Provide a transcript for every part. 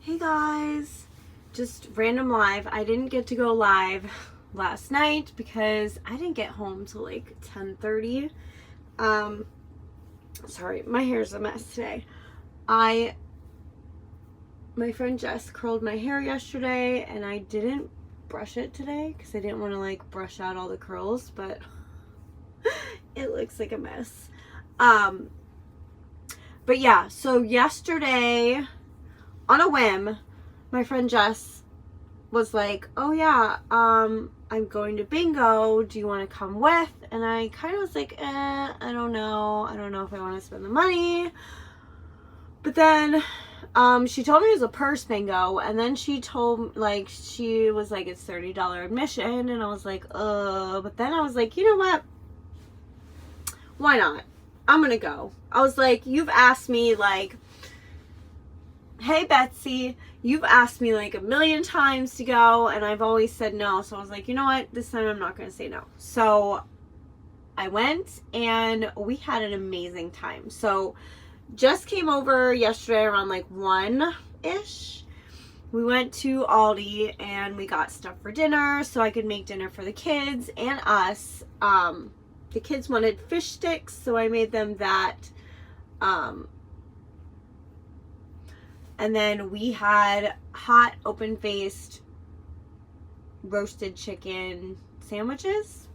Hey guys, just random live. I didn't get to go live last night because I didn't get home till like 10:30. Sorry, my hair's a mess today. My friend Jess curled my hair yesterday and I didn't brush it today because I didn't want to like brush out all the curls, but it looks like a mess. But yeah, so yesterday, on a whim, my friend Jess was like, oh yeah, I'm going to bingo. Do you want to come with? And I kind of was like, I don't know. I don't know if I want to spend the money. But then she told me it was a purse bingo. And then she told, like, she was like, it's $30 admission. And I was like, but then I was like, you know what? Why not? I'm going to go. I was like, you've asked me, like, hey Betsy, you've asked me like a million times to go and I've always said no. So I was like, you know what, this time I'm not going to say no. So I went and we had an amazing time. So just came over yesterday around like 1-ish. We went to Aldi and we got stuff for dinner so I could make dinner for the kids and us. The kids wanted fish sticks, so I made them that. And then we had hot, open-faced, roasted chicken sandwiches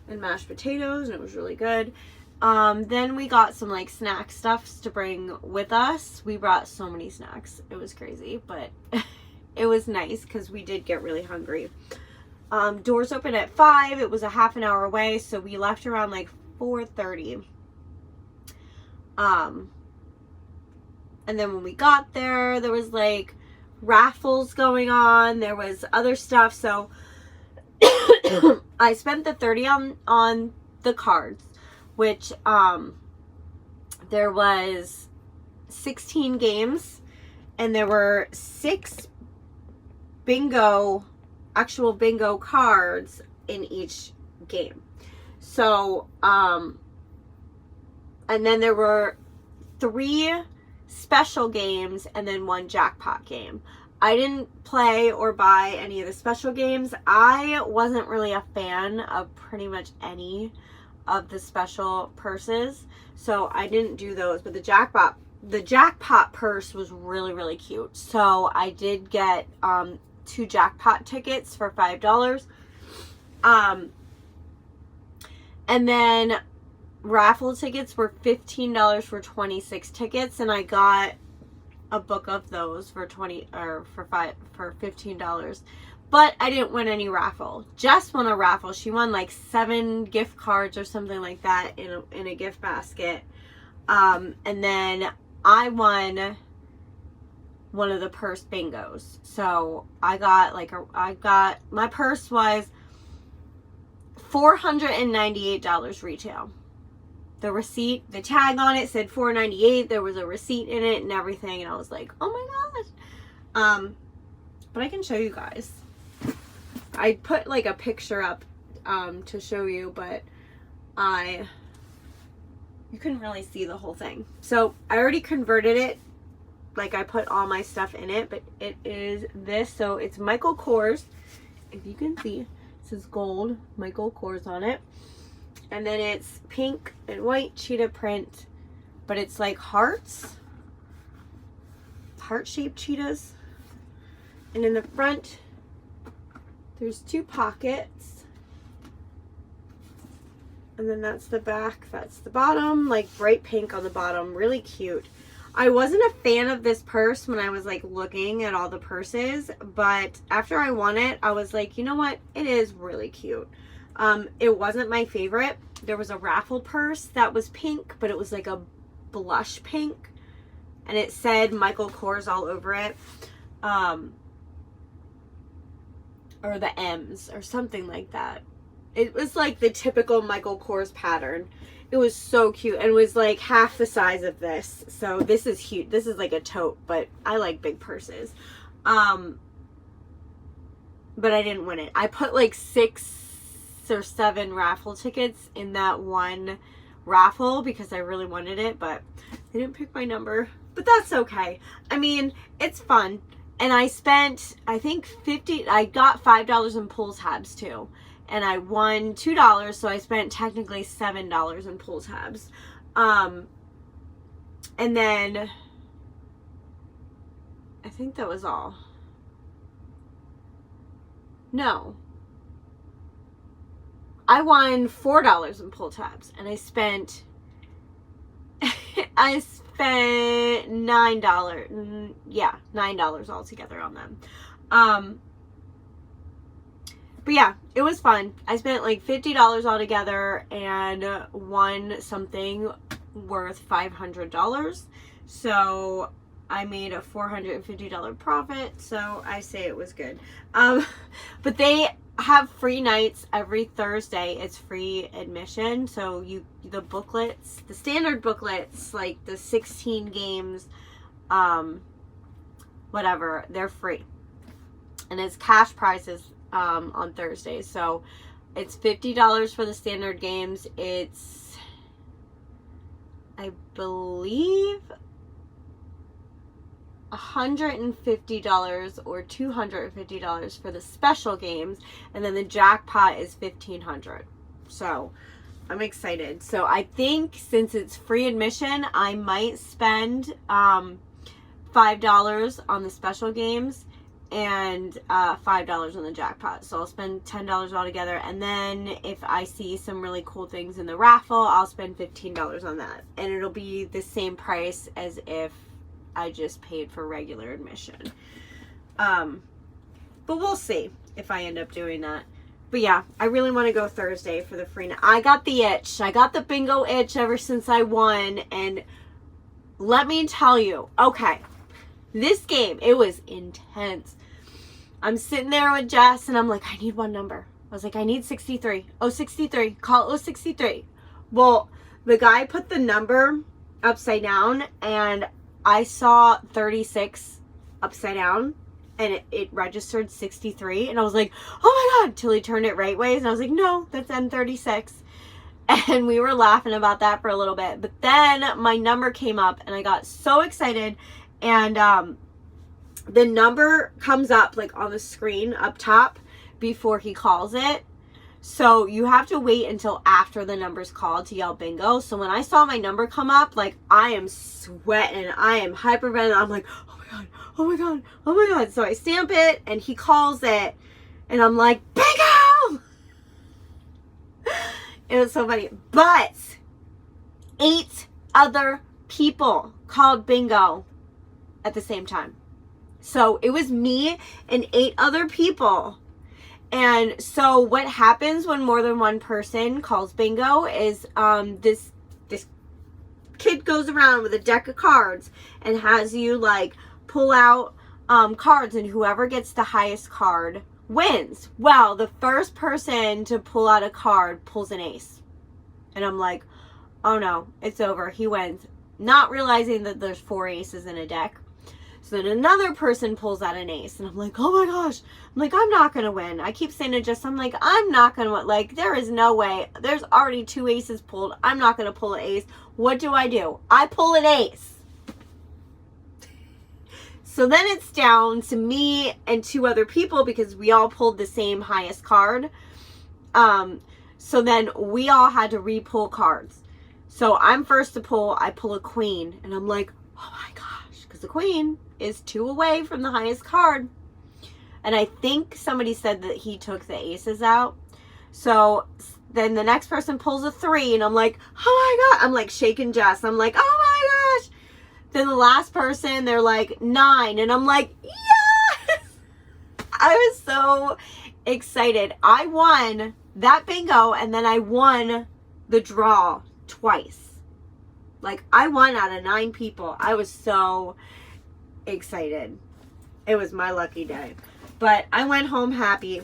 and mashed potatoes, and it was really good. Then we got some, like, snack stuffs to bring with us. We brought so many snacks. It was crazy, but it was nice because we did get really hungry. Doors open at 5. It was a half an hour away, so we left around, like, 4:30. And then when we got there, there was like raffles going on. There was other stuff. So I spent the $30 on the cards, which there was 16 games and there were 6 actual bingo cards in each game. So, and then there were 3 special games and then 1 jackpot game. I didn't play or buy any of the special games. I wasn't really a fan of pretty much any of the special purses, so I didn't do those. But the jackpot purse was really, really cute. So I did get 2 jackpot tickets for $5. And then raffle tickets were $15 for 26 tickets, and I got a book of those for $15. But I didn't win any raffle. Jess won a raffle. She won like 7 gift cards or something like that in a gift basket. And then I won one of the purse bingos. So I got my purse was $498 retail. The receipt, the tag on it said $4.98. There was a receipt in it and everything, and I was like, oh my gosh. But I can show you guys. I put like a picture up to show you, but you couldn't really see the whole thing. So I already converted it. Like, I put all my stuff in it, but it is this. So it's Michael Kors. If you can see, it says gold Michael Kors on it. And then it's pink and white cheetah print, but it's like hearts, heart-shaped cheetahs. And in the front, there's 2 pockets. And then that's the back, that's the bottom, like bright pink on the bottom, really cute. I wasn't a fan of this purse when I was like looking at all the purses, but after I won it, I was like, you know what? It is really cute. It wasn't my favorite. There was a raffle purse that was pink, but it was like a blush pink, and it said Michael Kors all over it, or the M's or something like that. It was like the typical Michael Kors pattern. It was so cute, and it was like half the size of this. So this is huge. This is like a tote, but I like big purses. But I didn't win it. I put like 6 or 7 raffle tickets in that one raffle because I really wanted it, but they didn't pick my number. but that's okay. I mean, it's fun. And I spent, I think I got $5 in pull tabs too. And I won $2, so I spent technically $7 in pull tabs. And then I think that was all. No. I won $4 in pull tabs, and I spent $9. Yeah, $9 altogether on them. But yeah, it was fun. I spent like $50 altogether and won something worth $500. So I made a $450 profit. So I say it was good. But they have free nights every Thursday. It's free admission. So the booklets, the standard booklets, like the 16 games, whatever, they're free. And it's cash prizes on Thursdays. So it's $50 for the standard games. It's, I believe, $150 or $250 for the special games, and then the jackpot is $1,500. So I'm excited. So I think since it's free admission, I might spend $5 on the special games and $5 on the jackpot. So I'll spend $10 altogether, and then if I see some really cool things in the raffle, I'll spend $15 on that, and it'll be the same price as if I just paid for regular admission. But we'll see if I end up doing that. But yeah, I really want to go Thursday for the free night. I got the itch. I got the bingo itch ever since I won. And let me tell you, okay, this game, it was intense. I'm sitting there with Jess and I'm like, I need one number. I was like, I need 63. Oh, 63. Call it 63. Well, the guy put the number upside down and I saw 36 upside down and it registered 63 and I was like, oh my God, till he turned it right ways and I was like, no, that's N36. And we were laughing about that for a little bit, but then my number came up and I got so excited, and the number comes up like on the screen up top before he calls it. So you have to wait until after the number's called to yell bingo. So when I saw my number come up, like I am sweating, I am hyperventilating. I'm like, oh my God, oh my God, oh my God. So I stamp it and he calls it and I'm like, bingo! It was so funny. But 8 other people called bingo at the same time. So it was me and 8 other people. And so what happens when more than one person calls bingo is this kid goes around with a deck of cards and has you like pull out cards, and whoever gets the highest card wins. Well, the first person to pull out a card pulls an ace. And I'm like, oh no, it's over. He wins. Not realizing that there's 4 aces in a deck. So then another person pulls out an ace. And I'm like, oh my gosh. I'm like, I'm not going to win. I keep saying to Jess, I'm like, I'm not going to win. Like, there is no way. There's already 2 aces pulled. I'm not going to pull an ace. What do? I pull an ace. So then it's down to me and 2 other people because we all pulled the same highest card. So then we all had to re-pull cards. So I'm first to pull. I pull a queen. And I'm like, oh my gosh. Because the queen is 2 away from the highest card. And I think somebody said that he took the aces out. So then the next person pulls a 3 and I'm like, oh my God. I'm like shaking Jess. I'm like, oh my gosh. Then the last person, they're like 9 and I'm like, yes. I was so excited. I won that bingo and then I won the draw twice. Like I won out of 9 people. I was so excited. It was my lucky day. But I went home happy.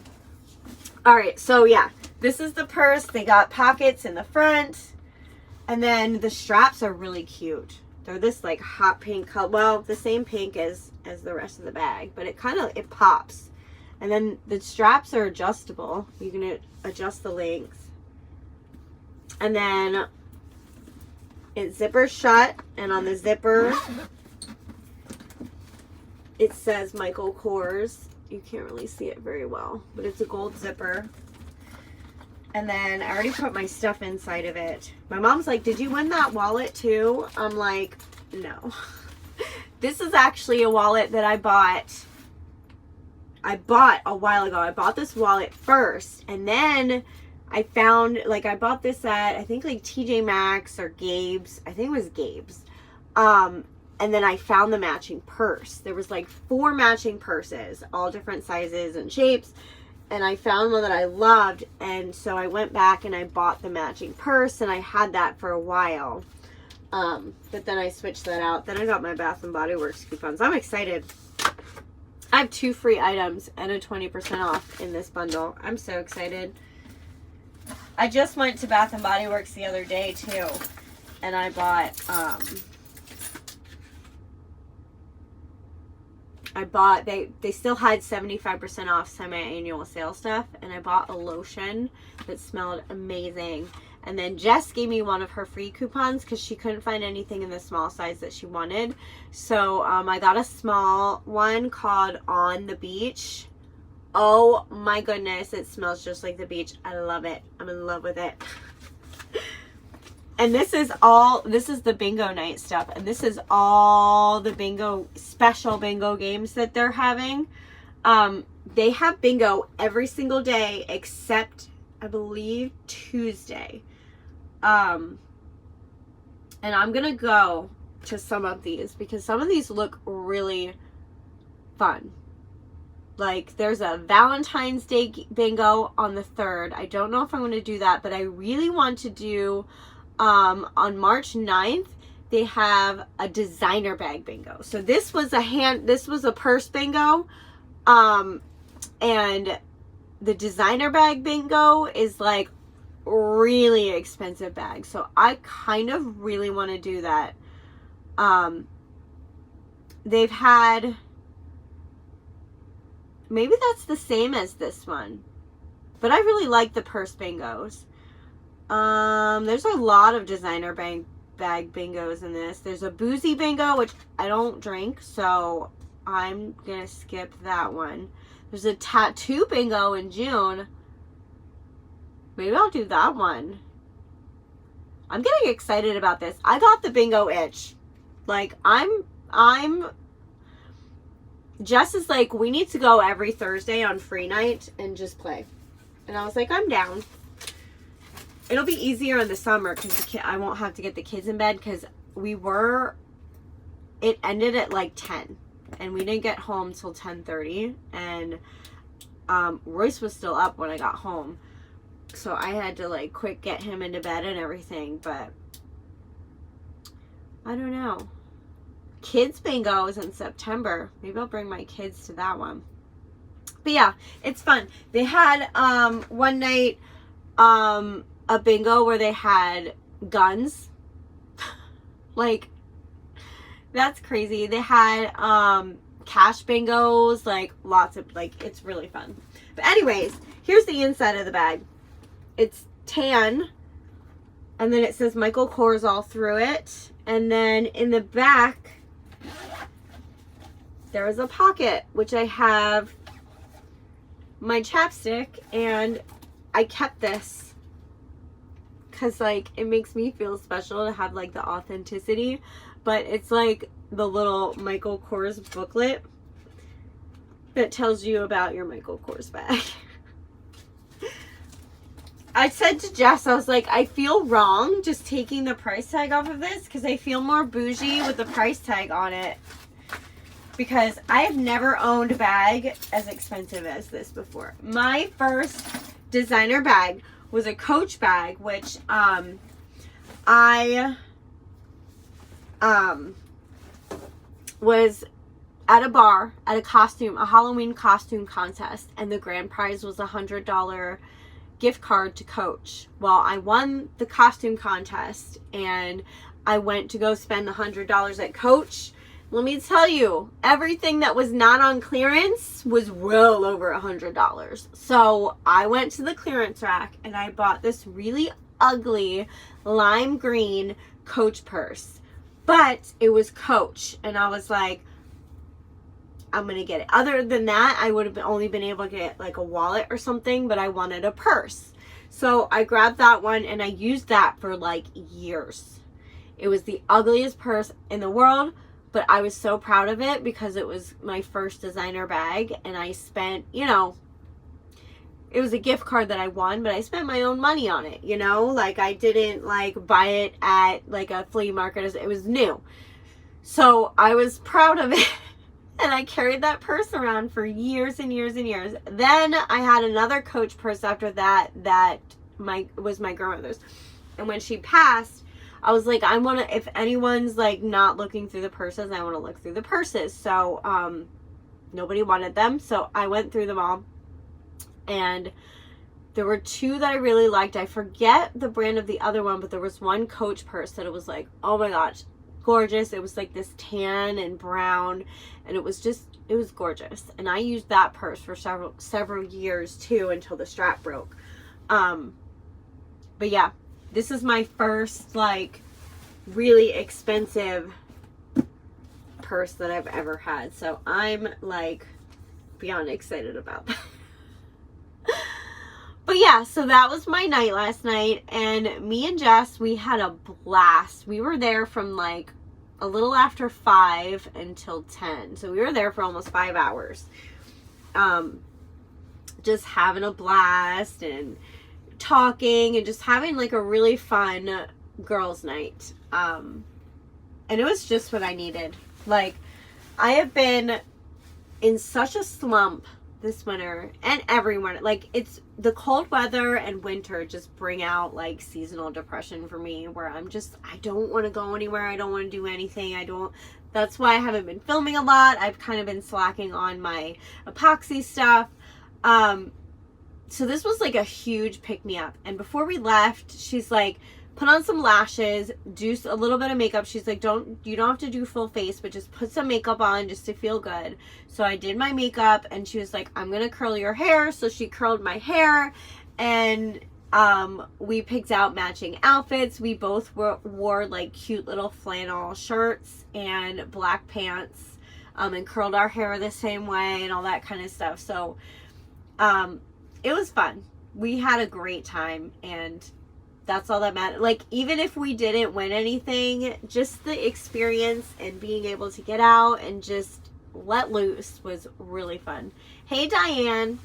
All right, so yeah, this is the purse. They got pockets in the front. And then the straps are really cute. They're this like hot pink color. Well, the same pink as the rest of the bag, but it pops. And then the straps are adjustable. You can adjust the length. And then it zippers shut, and on the zipper it says Michael Kors. You can't really see it very well, but it's a gold zipper. And then I already put my stuff inside of it. My mom's like, did you win that wallet too? I'm like, no. This is actually a wallet that I bought a while ago. I bought this wallet first, and then I found, like, I bought this at, I think, like, TJ Maxx or Gabe's. I think it was Gabe's. And then I found the matching purse. There was, like, 4 matching purses, all different sizes and shapes. And I found one that I loved, and so I went back and I bought the matching purse, and I had that for a while. But then I switched that out. Then I got my Bath & Body Works coupons. I'm excited. I have 2 free items and a 20% off in this bundle. I'm so excited. I just went to Bath & Body Works the other day too, and I bought they still had 75% off semi-annual sale stuff, and I bought a lotion that smelled amazing. And then Jess gave me one of her free coupons because she couldn't find anything in the small size that she wanted. So I got a small one called On the Beach. Oh my goodness, it smells just like the beach. I love it. I'm in love with it. And this is the bingo night stuff. And this is all the special bingo games that they're having. They have bingo every single day except, I believe, Tuesday. And I'm going to go to some of these because some of these look really fun. Like, there's a Valentine's Day bingo on the 3rd. I don't know if I'm going to do that, but I really want to do, on March 9th, they have a designer bag bingo. So this was a purse bingo. And the designer bag bingo is like really expensive bag. So I kind of really want to do that. They've had, maybe that's the same as this one, but I really like the purse bingos. There's a lot of designer bag bingos in this. There's a boozy bingo, which I don't drink, so I'm gonna skip that one. There's a tattoo bingo in June. Maybe I'll do that one. I'm getting excited about this. I got the bingo itch. Like, Jess is like, we need to go every Thursday on free night and just play. And I was like, I'm down. It'll be easier in the summer because I won't have to get the kids in bed because it ended at like 10 and we didn't get home till 10:30, and Royce was still up when I got home. So I had to like quick get him into bed and everything, but I don't know. Kids bingo is in September. Maybe I'll bring my kids to that one. But yeah, it's fun. They had one night a bingo where they had guns. Like, that's crazy. They had cash bingos, like lots of, like, it's really fun. But anyways, here's the inside of the bag. It's tan, and then it says Michael Kors all through it. And then in the back, there is a pocket, which I have my chapstick, and I kept this because, like, it makes me feel special to have, like, the authenticity. But it's like the little Michael Kors booklet that tells you about your Michael Kors bag. I said to Jess, I was like, I feel wrong just taking the price tag off of this because I feel more bougie with the price tag on it. Because I have never owned a bag as expensive as this before. My first designer bag was a Coach bag, which I was at a bar at a Halloween costume contest, and the grand prize was $100 gift card to Coach. Well, I won the costume contest and I went to go spend the $100 at Coach. Let me tell you, everything that was not on clearance was well over $100. So I went to the clearance rack and I bought this really ugly lime green Coach purse. But it was Coach. And I was like, I'm going to get it. Other than that, I would have only been able to get like a wallet or something, but I wanted a purse. So I grabbed that one and I used that for like years. It was the ugliest purse in the world, but I was so proud of it because it was my first designer bag, and I spent, you know, it was a gift card that I won, but I spent my own money on it, you know, like I didn't like buy it at like a flea market. It was new. So I was proud of it. And I carried that purse around for years and years and years. Then I had another Coach purse after that was my grandmother's. And when she passed, I was like, I want to, if anyone's like not looking through the purses, I want to look through the purses. So nobody wanted them. So I went through them all. And there were two that I really liked. I forget the brand of the other one, but there was one Coach purse that it was like, oh my gosh, gorgeous. It was like this tan and brown, and it was gorgeous. And I used that purse for several years too, until the strap broke. But yeah, this is my first like really expensive purse that I've ever had. So I'm like beyond excited about that. But yeah, so that was my night last night, and me and Jess, we had a blast. We were there from like a little after 5 until 10. So we were there for almost 5 hours. Just having a blast and talking and just having like a really fun girls' night. And it was just what I needed. Like, I have been in such a slump this winter and every winter. Like, it's the cold weather and winter just bring out like seasonal depression for me, where I don't want to go anywhere. I don't want to do anything. That's why I haven't been filming a lot. I've kind of been slacking on my epoxy stuff. So this was like a huge pick me up. And before we left, she's like, put on some lashes, do a little bit of makeup. She's like, you don't have to do full face, but just put some makeup on just to feel good. So I did my makeup, and she was like, I'm going to curl your hair. So she curled my hair, and we picked out matching outfits. We both wore like cute little flannel shirts and black pants, and curled our hair the same way and all that kind of stuff. So it was fun. We had a great time, and that's all that matters. Like, even if we didn't win anything, just the experience and being able to get out and just let loose was really fun. Hey, Diane.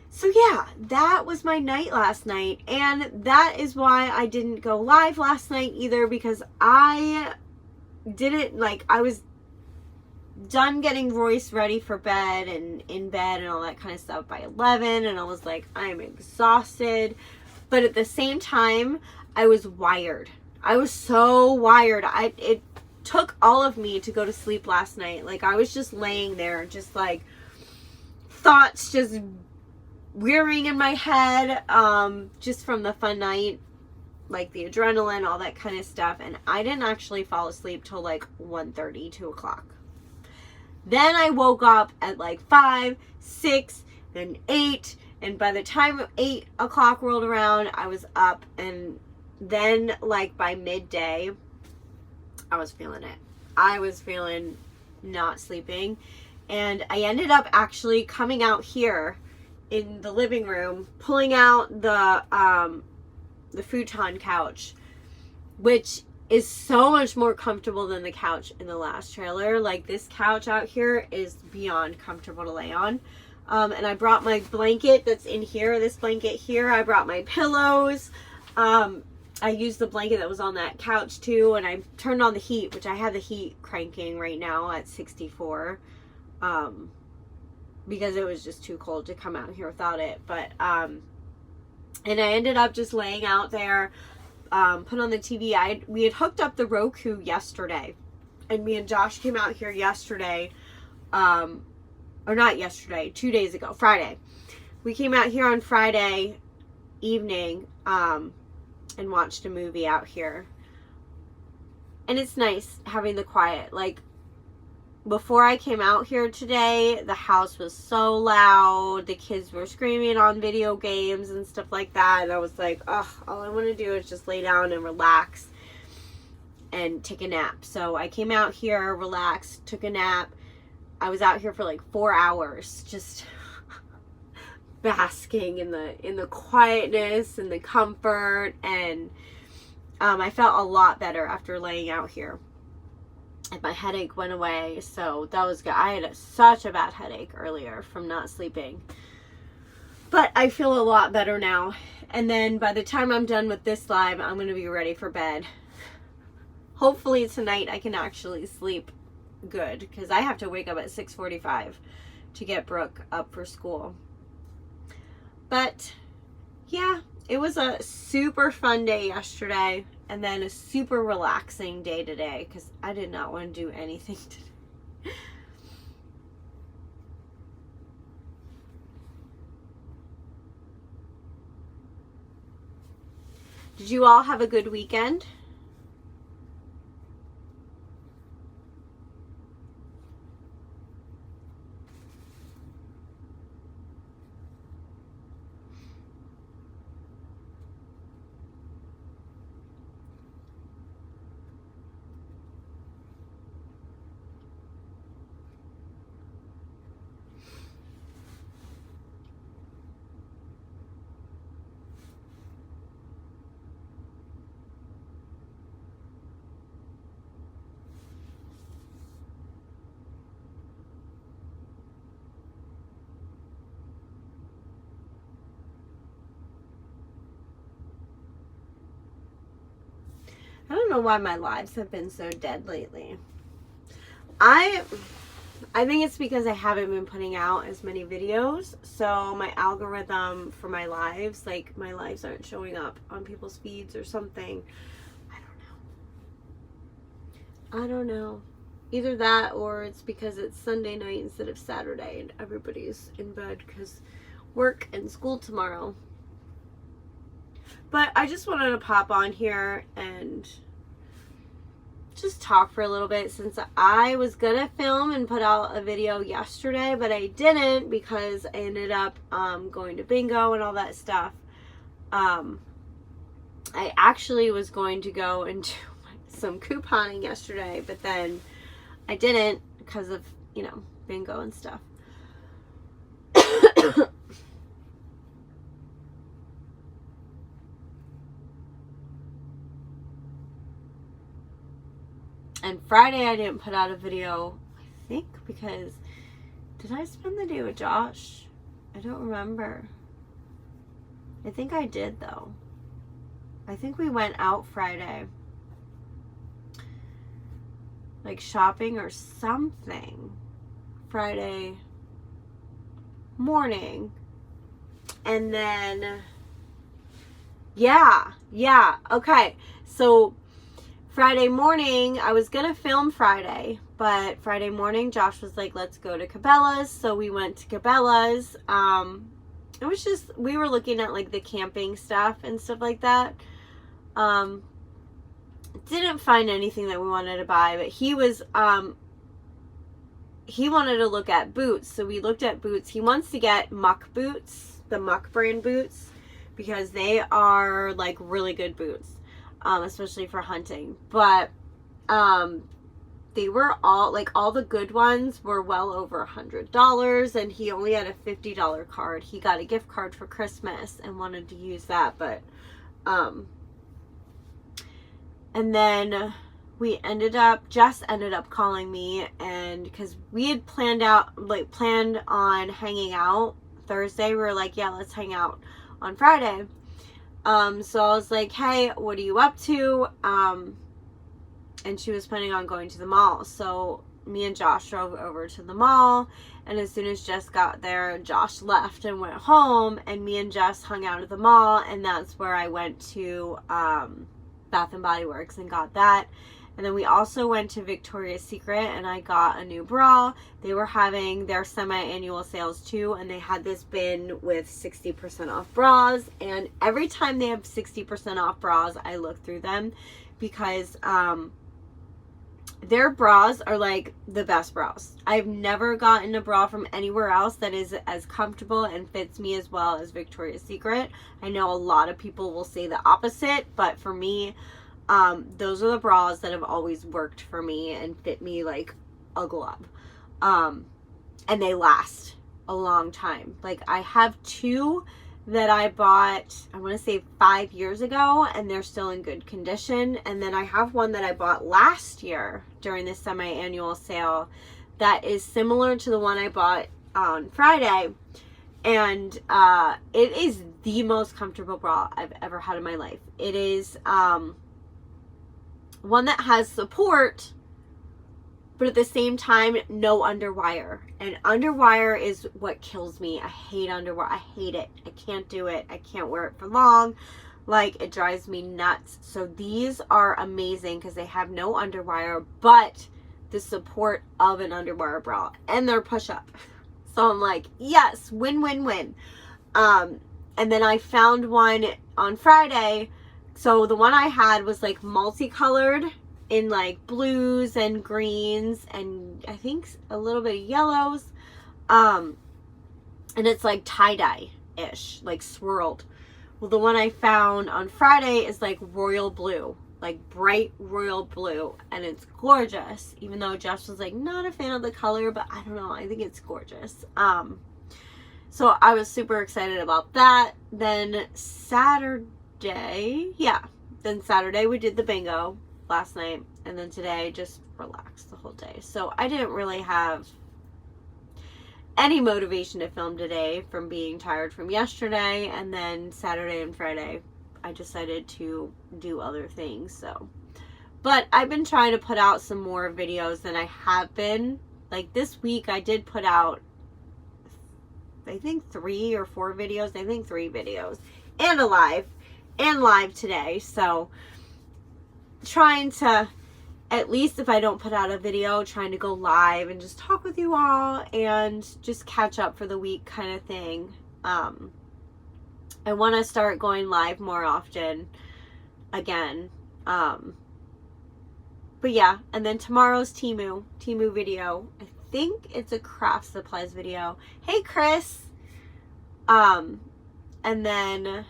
So yeah, that was my night last night. And that is why I didn't go live last night either, because I was done getting Royce ready for bed and in bed and all that kind of stuff by 11. And I was like, I'm exhausted. But at the same time, I was wired. I was so wired. It took all of me to go to sleep last night. Like, I was just laying there, just like thoughts just whirring in my head, just from the fun night, like the adrenaline, all that kind of stuff. And I didn't actually fall asleep till like 1:30, 2 o'clock. Then I woke up at like 5, 6, then 8. And by the time 8 o'clock rolled around, I was up. And then, like, by midday, I was feeling it. I was feeling not sleeping. And I ended up actually coming out here in the living room, pulling out the futon couch, which is so much more comfortable than the couch in the last trailer. Like, this couch out here is beyond comfortable to lay on. And I brought my blanket that's in here, this blanket here. I brought my pillows. I used the blanket that was on that couch too. And I turned on the heat, which I have the heat cranking right now at 64. Because it was just too cold to come out here without it. But, and I ended up just laying out there, put on the TV. We had hooked up the Roku yesterday. And me and Josh came out here yesterday, or not yesterday, 2 days ago, Friday. We came out here on Friday evening, and watched a movie out here. And it's nice having the quiet. Like, before I came out here today, the house was so loud. The kids were screaming on video games and stuff like that. And I was like, oh, all I want to do is just lay down and relax and take a nap. So I came out here, relaxed, took a nap. I was out here for like 4 hours just basking in the quietness and the comfort, and I felt a lot better after laying out here. And my headache went away, so that was good. I had such a bad headache earlier from not sleeping. But I feel a lot better now. And then by the time I'm done with this live, I'm going to be ready for bed. Hopefully tonight I can actually sleep good, because I have to wake up at 6:45 to get Brooke up for school. But yeah, it was a super fun day yesterday, and then a super relaxing day today, because I did not want to do anything today. Did you all have a good weekend? I don't know why my lives have been so dead lately. I think it's because I haven't been putting out as many videos, so my algorithm for my lives, like my lives aren't showing up on people's feeds or something. I don't know. Either that, or it's because it's Sunday night instead of Saturday and everybody's in bed because work and school tomorrow. But I just wanted to pop on here and just talk for a little bit, since I was gonna film and put out a video yesterday, but I didn't because I ended up going to bingo and all that stuff. I actually was going to go and do some couponing yesterday, but then I didn't because of, you know, bingo and stuff. And Friday I didn't put out a video, I think, because did I spend the day with Josh? I don't remember. I think I did, though. I think we went out Friday, like shopping or something, Friday morning. And then yeah, okay, so Friday morning, I was gonna film Friday, but Friday morning, Josh was like, let's go to Cabela's. So we went to Cabela's. It was just, we were looking at like the camping stuff and stuff like that. Didn't find anything that we wanted to buy, but he wanted to look at boots. So we looked at boots. He wants to get Muck boots, the Muck brand boots, because they are like really good boots. Especially for hunting, but they were all the good ones were well over $100, and he only had a $50 card. He got a gift card for Christmas and wanted to use that, but and then Jess ended up calling me, and because we had planned on hanging out Thursday, we were like, yeah, let's hang out on Friday. So I was like, hey, what are you up to? And she was planning on going to the mall. So me and Josh drove over to the mall, and as soon as Jess got there, Josh left and went home, and me and Jess hung out at the mall, and that's where I went to Bath and Body Works and got that. And then we also went to Victoria's Secret, and I got a new bra. They were having their semi-annual sales too, and they had this bin with 60% off bras. And every time they have 60% off bras, I look through them, because their bras are like the best bras. I've never gotten a bra from anywhere else that is as comfortable and fits me as well as Victoria's Secret. I know a lot of people will say the opposite, but for me, those are the bras that have always worked for me and fit me like a glove. And they last a long time. Like, I have 2 that I bought, I want to say 5 years ago, and they're still in good condition. And then I have one that I bought last year during the semi-annual sale that is similar to the one I bought on Friday. And it is the most comfortable bra I've ever had in my life. It is one that has support, but at the same time, no underwire. And underwire is what kills me. I hate underwire. I hate it. I can't do it. I can't wear it for long. Like, it drives me nuts. So these are amazing because they have no underwire, but the support of an underwire bra. And they're push-up. So I'm like, yes, win, win, win. And then I found one on Friday. So the one I had was like multicolored in like blues and greens and I think a little bit of yellows. And it's like tie-dye-ish, like swirled. Well, the one I found on Friday is like royal blue, like bright royal blue, and it's gorgeous. Even though Josh was like not a fan of the color, but I don't know, I think it's gorgeous. So I was super excited about that. Then Saturday we did the bingo last night, and then today just relaxed the whole day. So I didn't really have any motivation to film today from being tired from yesterday, and then Saturday and Friday I decided to do other things. So, but I've been trying to put out some more videos than I have been. Like this week I did put out I think 3 or 4 videos. I think 3 videos and a live today. So trying to, at least if I don't put out a video, trying to go live and just talk with you all and just catch up for the week kind of thing. I want to start going live more often again. But yeah, and then tomorrow's Temu video. I think it's a craft supplies video. Hey Chris. And then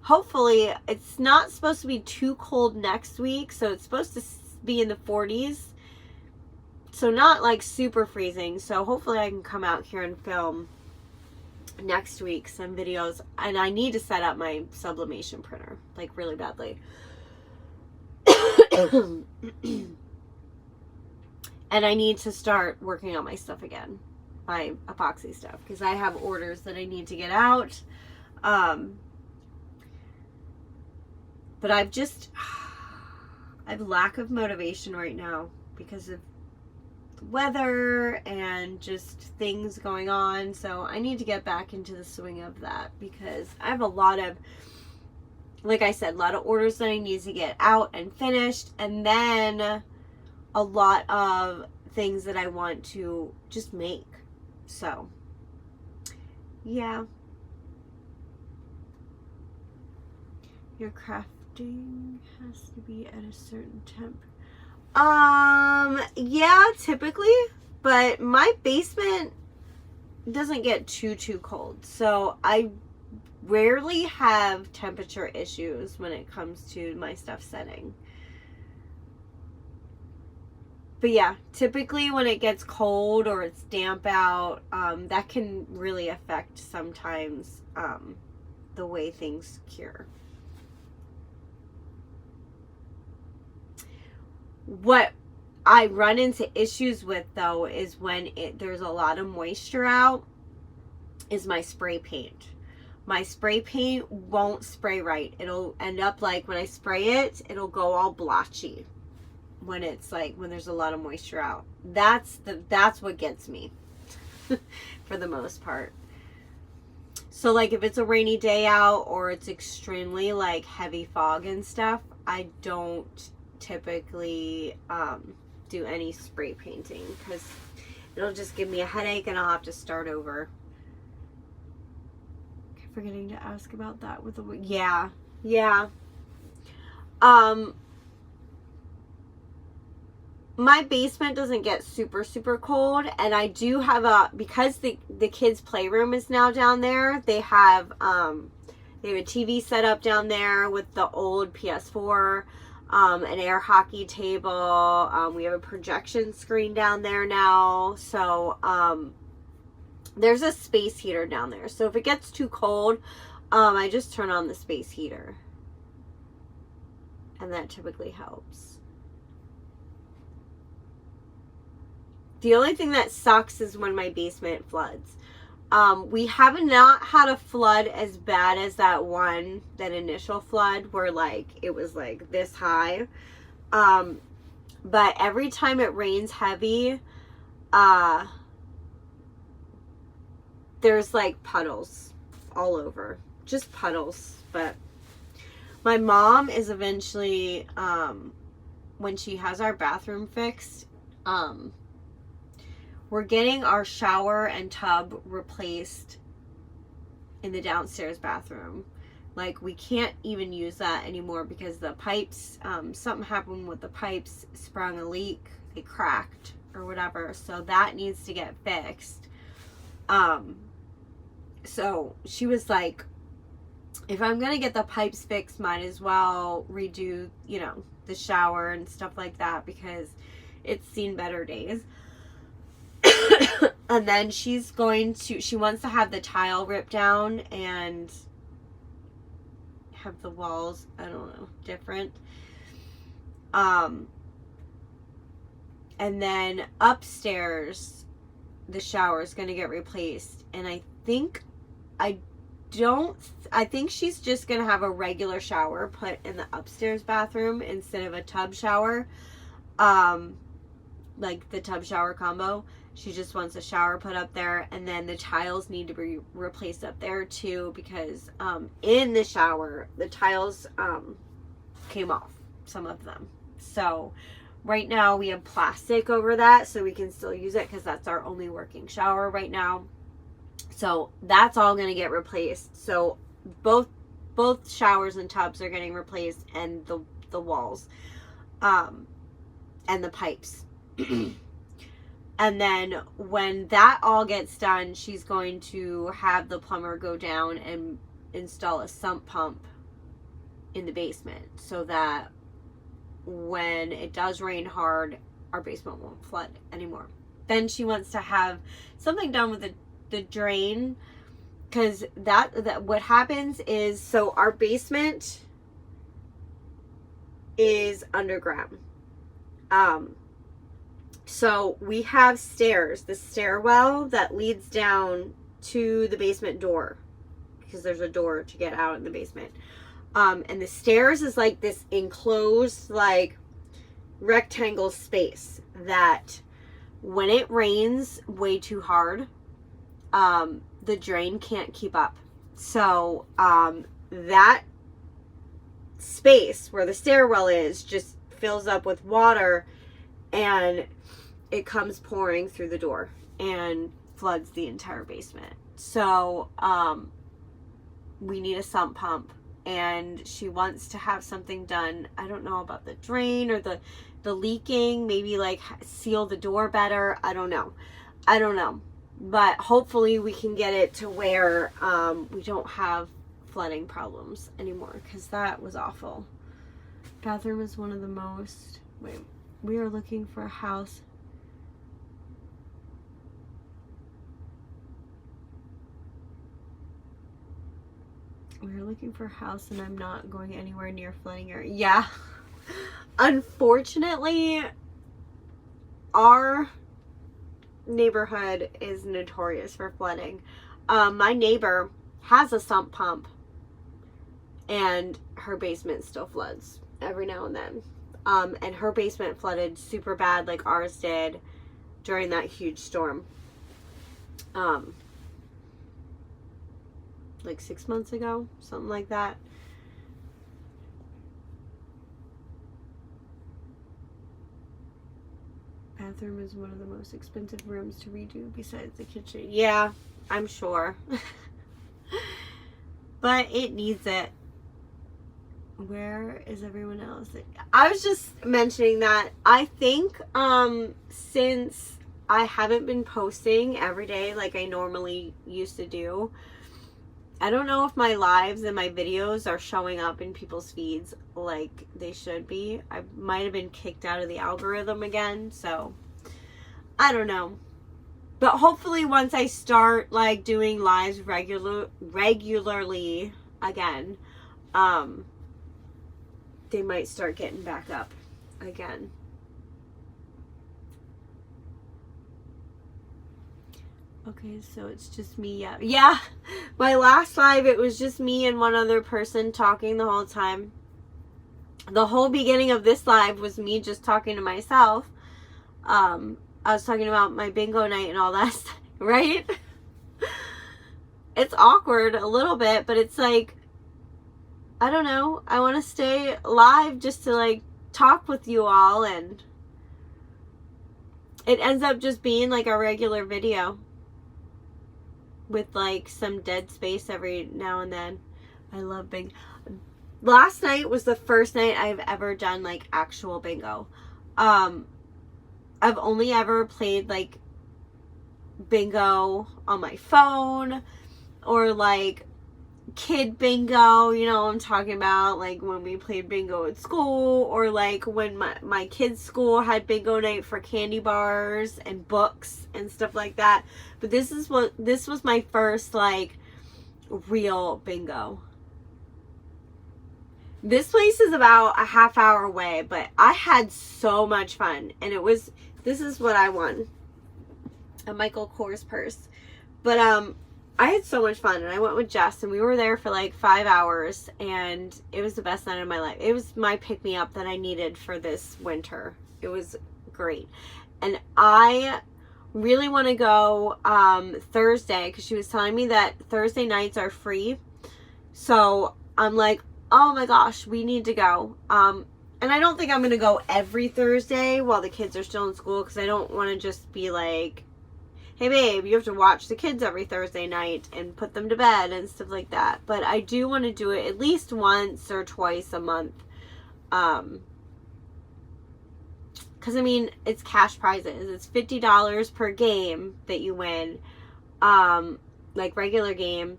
hopefully it's not supposed to be too cold next week, so it's supposed to be in the 40s, so not like super freezing. So hopefully I can come out here and film next week some videos, and I need to set up my sublimation printer like really badly. And I need to start working on my stuff again, my epoxy stuff, because I have orders that I need to get out. But I have lack of motivation right now because of the weather and just things going on. So I need to get back into the swing of that because I have a lot of, like I said, a lot of orders that I need to get out and finished. And then a lot of things that I want to just make. So, yeah. Your crafting has to be at a certain temp. Yeah, typically, but my basement doesn't get too cold. So I rarely have temperature issues when it comes to my stuff setting. But yeah, typically when it gets cold or it's damp out, that can really affect sometimes the way things cure. What I run into issues with though is when there's a lot of moisture out, is my spray paint. My spray paint won't spray right. It'll end up like when I spray it, it'll go all blotchy when it's like when there's a lot of moisture out. That's what gets me for the most part. So like if it's a rainy day out or it's extremely like heavy fog and stuff, I don't typically do any spray painting because it'll just give me a headache and I'll have to start over. Keep forgetting to ask about that with the yeah. My basement doesn't get super cold, and I do have because the kids' playroom is now down there. They have a TV set up down there with the old PS4. an air hockey table. We have a projection screen down there now. So there's a space heater down there. So if it gets too cold, I just turn on the space heater. And that typically helps. The only thing that sucks is when my basement floods. We have not had a flood as bad as that initial flood where like it was like this high. But every time it rains heavy, there's like puddles all over. Just puddles. But my mom is eventually, when she has our bathroom fixed, we're getting our shower and tub replaced in the downstairs bathroom. Like, we can't even use that anymore because the pipes, something happened with the pipes, sprung a leak, they cracked or whatever. So that needs to get fixed. So she was like, if I'm going to get the pipes fixed, might as well redo, you know, the shower and stuff like that because it's seen better days. And then she wants to have the tile ripped down and have the walls, I don't know, different. And then upstairs, the shower is going to get replaced. And I think she's just going to have a regular shower put in the upstairs bathroom instead of a tub shower. Like the tub shower combo. She just wants a shower put up there, and then the tiles need to be replaced up there too because in the shower the tiles came off, some of them. So right now we have plastic over that so we can still use it because that's our only working shower right now. So that's all going to get replaced. So both showers and tubs are getting replaced, and the walls and the pipes. And then when that all gets done, she's going to have the plumber go down and install a sump pump in the basement so that when it does rain hard, our basement won't flood anymore. Then she wants to have something done with the drain because that what happens is, so our basement is underground. So we have stairs, the stairwell that leads down to the basement door because there's a door to get out in the basement. And the stairs is like this enclosed, like rectangle space that when it rains way too hard, the drain can't keep up. So, that space where the stairwell is just fills up with water and it comes pouring through the door and floods the entire basement. So we need a sump pump, and she wants to have something done. I don't know about the drain or the leaking, maybe like seal the door better. I don't know, but hopefully we can get it to where we don't have flooding problems anymore because that was awful. Bathroom is one of the most, we are looking for a house. We're looking for a house and I'm not going anywhere near flooding area. Yeah. Unfortunately, our neighborhood is notorious for flooding. My neighbor has a sump pump and her basement still floods every now and then. And her basement flooded super bad like ours did during that huge storm. Like 6 months ago, something like that. Bathroom is one of the most expensive rooms to redo besides the kitchen. Yeah, I'm sure. But it needs it. Where is everyone else? I was just mentioning that I think since I haven't been posting every day like I normally used to do, I don't know if my lives and my videos are showing up in people's feeds like they should be. I might have been kicked out of the algorithm again, so I don't know. But hopefully once I start like doing lives regularly again, they might start getting back up again. Okay, so it's just me. Yeah, my last live, it was just me and one other person talking the whole time. The whole beginning of this live was me just talking to myself. I was talking about my bingo night and all that stuff, right? It's awkward a little bit, but it's like, I don't know. I want to stay live just to like talk with you all, and it ends up just being like a regular video with like some dead space every now and then. I love bingo. Last night was the first night I've ever done like actual bingo. I've only ever played like bingo on my phone or like kid bingo, you know what I'm talking about, like when we played bingo at school, or like when my kids' school had bingo night for candy bars and books and stuff like that. But this was my first like real bingo. This place is about a half hour away, but I had so much fun, and this is what I won, a Michael Kors purse. But I had so much fun, and I went with Jess, and we were there for like 5 hours, and it was the best night of my life. It was my pick-me-up that I needed for this winter. It was great. And I really want to go Thursday, because she was telling me that Thursday nights are free. So I'm like, oh my gosh, we need to go. And I don't think I'm going to go every Thursday while the kids are still in school, because I don't want to just be like, hey babe, you have to watch the kids every Thursday night and put them to bed and stuff like that. But I do want to do it at least once or twice a month. Because I mean, it's cash prizes. It's $50 per game that you win. Like regular game.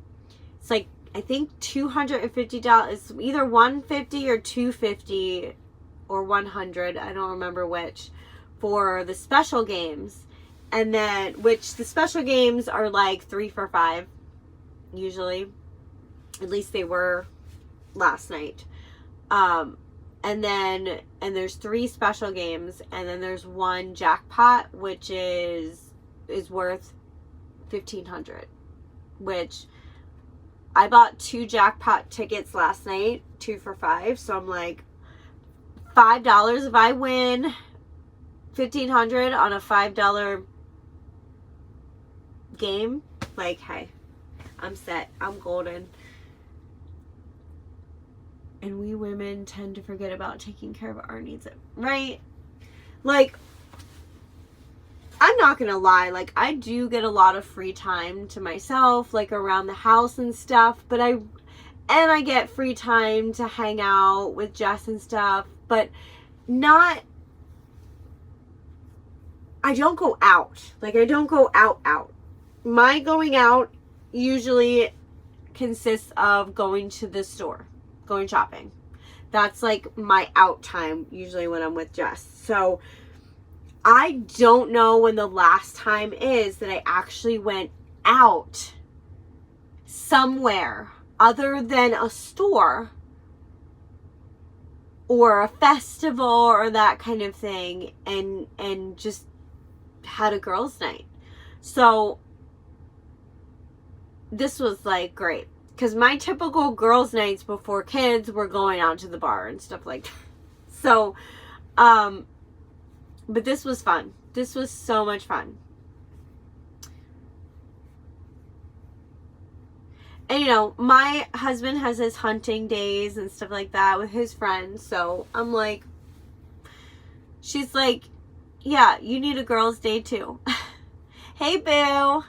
It's like, I think $250. It's either $150 or $250 or $100. I don't remember which, for the special games. And then, which the special games are like 3 for $5, usually. At least they were last night. And there's 3 special games, and then there's 1 jackpot, which is worth $1,500. Which I bought 2 jackpot tickets last night, 2 for $5. So I'm like, $5 if I win $1,500 on a $5 game, like, hey, I'm set. I'm golden. And we women tend to forget about taking care of our needs, right? Like, I'm not gonna lie, like, I do get a lot of free time to myself, like around the house and stuff, but I get free time to hang out with Jess and stuff, but I don't go out. Like, I don't go out. My going out usually consists of going to the store, going shopping. That's like my out time usually when I'm with Jess. So I don't know when the last time is that I actually went out somewhere other than a store or a festival or that kind of thing, and just had a girls' night. So this was like great, because my typical girls' nights before kids were going out to the bar and stuff like that. So but this was fun. This was so much fun. And you know, my husband has his hunting days and stuff like that with his friends. So I'm like, she's like, yeah, you need a girls' day too. Hey, boo.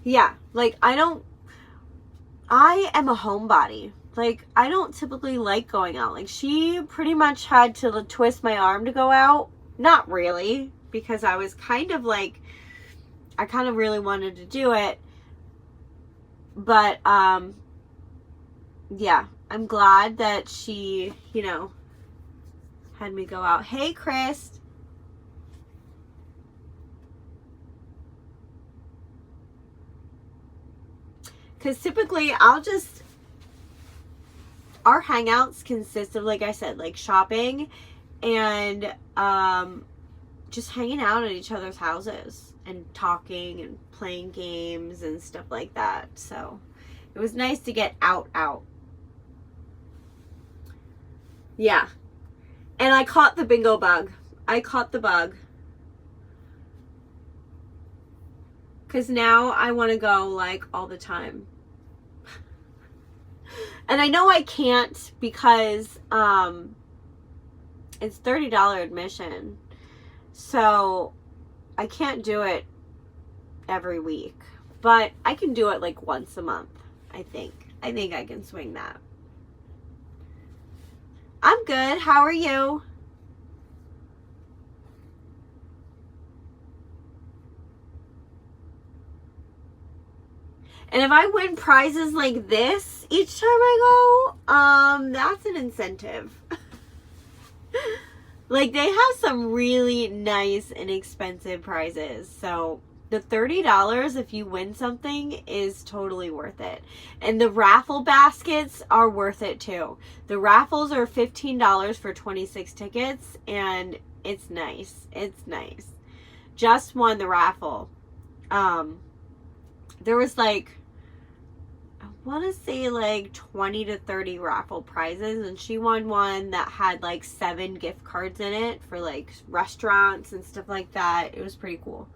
Yeah, like, I am a homebody. Like, I don't typically like going out. Like, she pretty much had to twist my arm to go out. Not really, because I was kind of like, I kind of really wanted to do it. But, yeah, I'm glad that she, you know, had me go out. Hey, Chris. Because typically our hangouts consist of, like I said, like shopping and just hanging out at each other's houses and talking and playing games and stuff like that. So it was nice to get out. Yeah. And I caught the bingo bug. I caught the bug. Because now I want to go, like, all the time. And I know I can't because it's $30 admission. So I can't do it every week. But I can do it like once a month, I think. I think I can swing that. I'm good. How are you? And if I win prizes like this each time I go, that's an incentive. Like, they have some really nice and expensive prizes. So the $30, if you win something, is totally worth it. And the raffle baskets are worth it too. The raffles are $15 for 26 tickets, and it's nice. It's nice. Just won the raffle. There was like, I want to say like 20 to 30 raffle prizes, and she won one that had like 7 gift cards in it for like restaurants and stuff like that. It was pretty cool.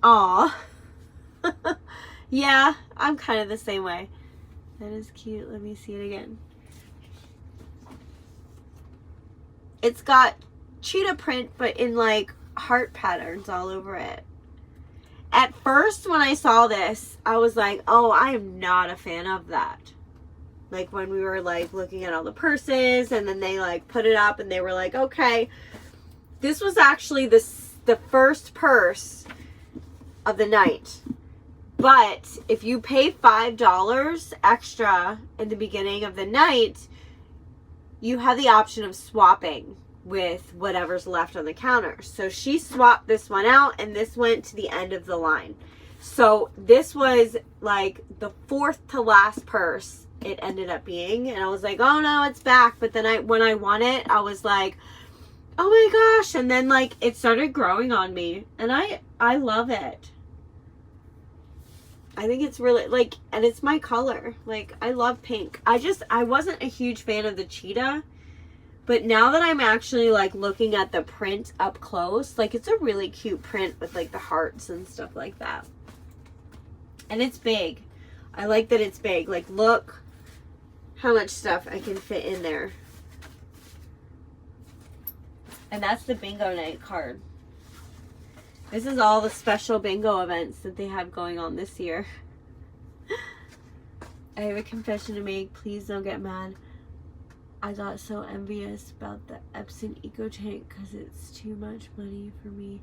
Aw. Yeah, I'm kind of the same way. That is cute. Let me see it again. It's got cheetah print, but in like heart patterns all over it. At first, when I saw this, I was like, oh, I am not a fan of that. Like, when we were, like, looking at all the purses, and then they, like, put it up, and they were like, okay. This was actually the first purse of the night. But if you pay $5 extra in the beginning of the night, you have the option of swapping with whatever's left on the counter. So she swapped this one out, and this went to the end of the line. So this was like the 4th to last purse it ended up being, and I was like, oh no, it's back. But then when I won it, I was like, oh my gosh. And then like it started growing on me, and I love it. I think it's really, like, and it's my color. Like, I love pink. I wasn't a huge fan of the cheetah. But now that I'm actually, like, looking at the print up close, like, it's a really cute print with, like, the hearts and stuff like that. And it's big. I like that it's big. Like, look how much stuff I can fit in there. And that's the bingo night card. This is all the special bingo events that they have going on this year. I have a confession to make. Please don't get mad. I got so envious about the Epson Eco Tank because it's too much money for me.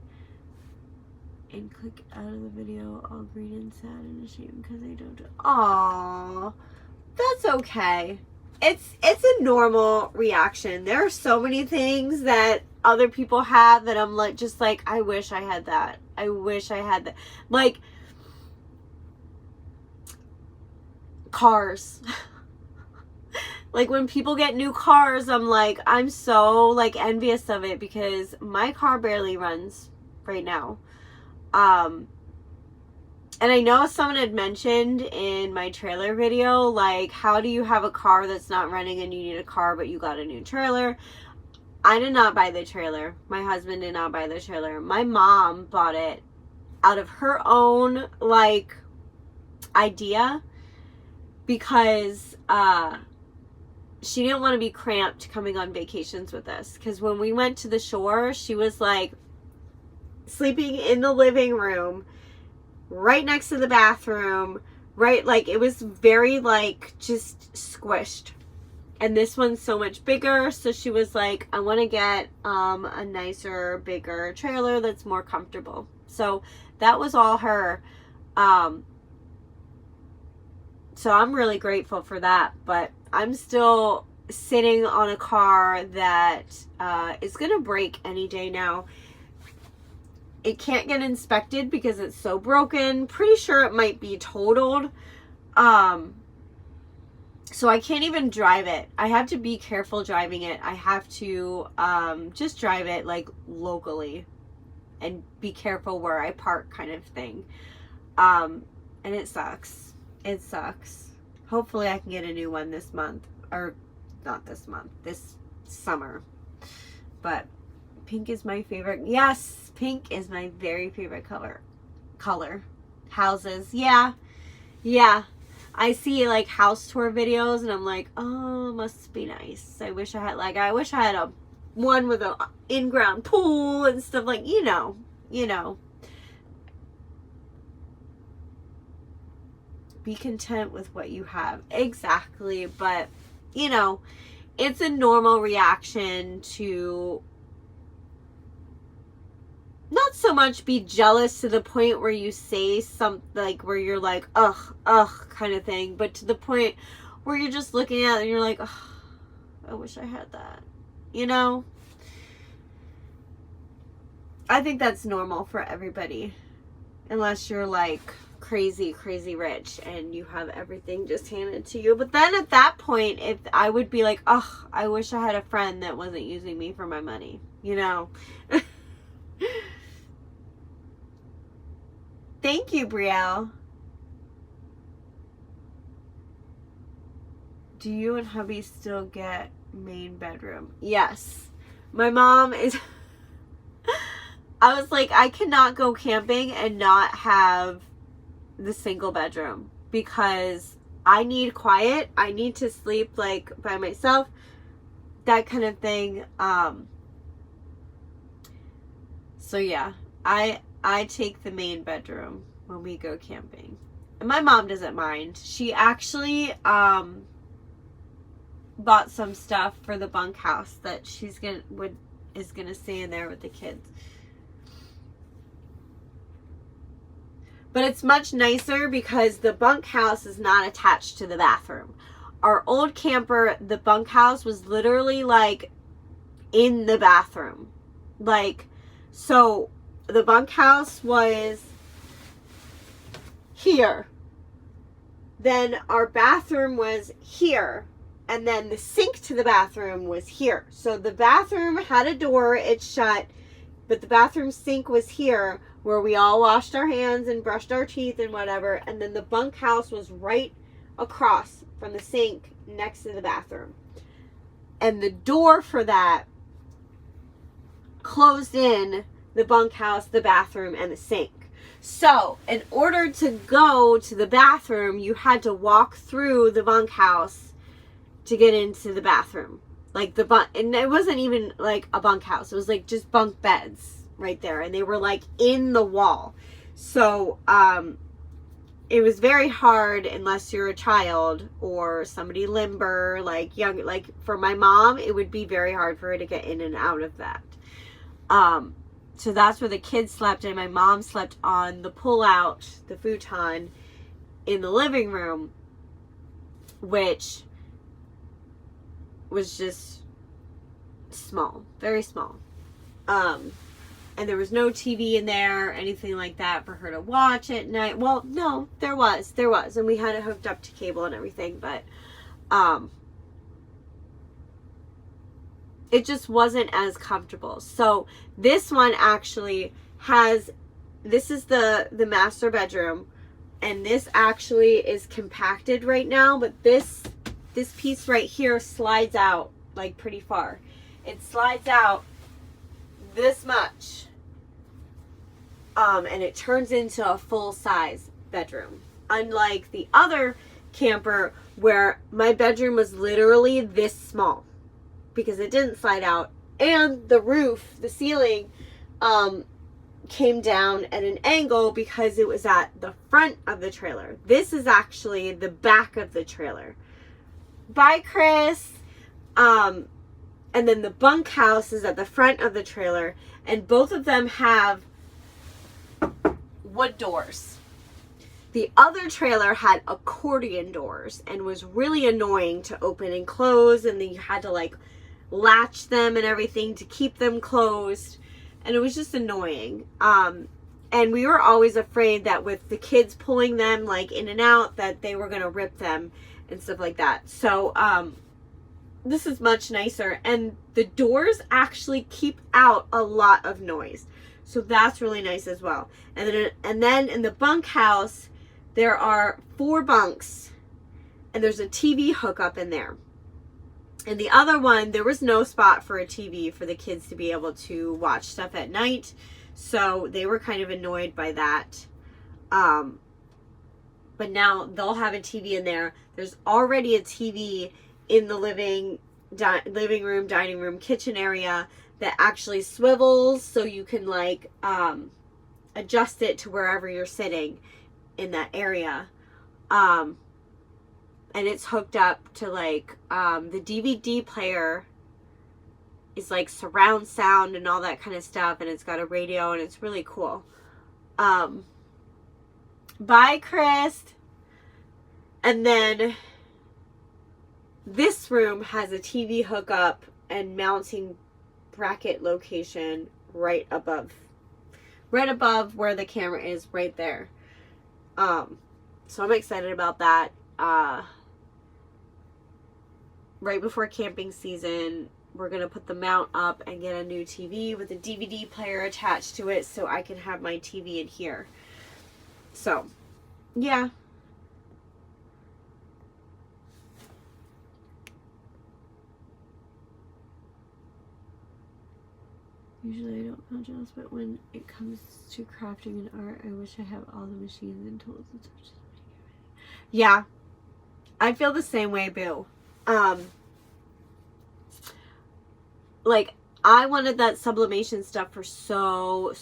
And click out of the video all green and sad and ashamed because I don't do. Aww, that's okay. It's a normal reaction. There are so many things that other people have that I'm like, just like, I wish I had that. I wish I had that. Like, cars. Like, when people get new cars, I'm like, I'm so, like, envious of it because my car barely runs right now. And I know someone had mentioned in my trailer video, like, how do you have a car that's not running and you need a car, but you got a new trailer? I did not buy the trailer. My husband did not buy the trailer. My mom bought it out of her own, like, idea because, she didn't want to be cramped coming on vacations with us. Because when we went to the shore, she was like sleeping in the living room, right next to the bathroom, right? Like it was very like just squished. And this one's so much bigger. So she was like, I want to get a nicer, bigger trailer that's more comfortable. So that was all her. So I'm really grateful for that. But I'm still sitting on a car that is going to break any day now. It can't get inspected because it's so broken. Pretty sure it might be totaled. So I can't even drive it. I have to be careful driving it. I have to just drive it like locally and be careful where I park kind of thing. And it sucks. It sucks. Hopefully I can get a new one this month. Or not this month. This summer. But pink is my favorite. Yes, pink is my very favorite color. Houses. Yeah. I see like house tour videos and I'm like, oh, must be nice. I wish I had a one with a in-ground pool and stuff like, you know. Be content with what you have. Exactly. But, it's a normal reaction to not so much be jealous to the point where you say something like where you're like, ugh, kind of thing, but to the point where you're just looking at it and you're like, ugh, I wish I had that. I think that's normal for everybody. Unless you're like crazy rich and you have everything just handed to you. But then at that point, if I would be like, ugh, I wish I had a friend that wasn't using me for my money. Thank you, Brielle. Do you and hubby still get main bedroom? Yes. My mom is... I was like, I cannot go camping and not have the single bedroom because I need quiet. I need to sleep like by myself. That kind of thing. So yeah, I take the main bedroom when we go camping. And my mom doesn't mind. She actually bought some stuff for the bunkhouse that is gonna stay in there with the kids. But it's much nicer because the bunkhouse is not attached to the bathroom. Our old camper, the bunkhouse was literally like in the bathroom. Like, so the bunkhouse was here. Then our bathroom was here. And then the sink to the bathroom was here. So the bathroom had a door, it shut, but the bathroom sink was here where we all washed our hands and brushed our teeth and whatever. And then the bunkhouse was right across from the sink next to the bathroom. And the door for that closed in the bunkhouse, the bathroom, and the sink. So, in order to go to the bathroom, you had to walk through the bunkhouse to get into the bathroom. Like and it wasn't even like a bunkhouse. It was like just bunk beds right there. And they were like in the wall. So, it was very hard unless you're a child or somebody limber, like young, like for my mom, it would be very hard for her to get in and out of that. So that's where the kids slept, and my mom slept on the pull-out, the futon in the living room, which was just small, very small. And there was no TV in there or anything like that for her to watch at night. Well, no, there was, and we had it hooked up to cable and everything, but it just wasn't as comfortable. So this one actually this is the master bedroom, and this actually is compacted right now, but this piece right here slides out like pretty far. It slides out this much, and it turns into a full-size bedroom. Unlike the other camper where my bedroom was literally this small, because it didn't slide out, and the roof, the ceiling, came down at an angle because it was at the front of the trailer. This is actually the back of the trailer. Bye, Chris. And then the bunkhouse is at the front of the trailer, and both of them have wood doors. The other trailer had accordion doors and was really annoying to open and close, and then you had to like latch them and everything to keep them closed, and it was just annoying. And we were always afraid that with the kids pulling them like in and out that they were going to rip them and stuff like that. So this is much nicer, and the doors actually keep out a lot of noise, so that's really nice as well. And then in the bunkhouse there are 4 bunks, and there's a TV hookup in there. And the other one, there was no spot for a TV for the kids to be able to watch stuff at night. So they were kind of annoyed by that. But now they'll have a TV in there. There's already a TV in the living room, dining room, kitchen area that actually swivels, so you can like adjust it to wherever you're sitting in that area. And it's hooked up to like the DVD player is like surround sound and all that kind of stuff, and it's got a radio, and it's really cool. Bye, Chris. And then this room has a TV hookup and mounting bracket location right above where the camera is, right there. So I'm excited about that. Right before camping season, we're going to put the mount up and get a new TV with a DVD player attached to it, so I can have my TV in here. So, yeah. Usually I don't feel jealous, but when it comes to crafting and art, I wish I have all the machines and tools and such. Yeah, I feel the same way, boo. Like, I wanted that sublimation stuff for so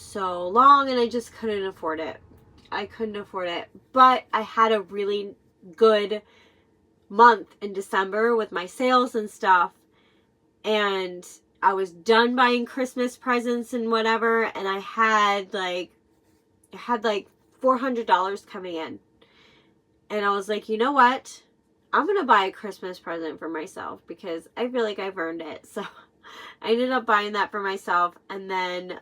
long, and I just couldn't afford it. I couldn't afford it. But I had a really good month in December with my sales and stuff, and I was done buying Christmas presents and whatever, and I had like $400 coming in. And I was like, you know what? I'm going to buy a Christmas present for myself because I feel like I've earned it. So I ended up buying that for myself. And then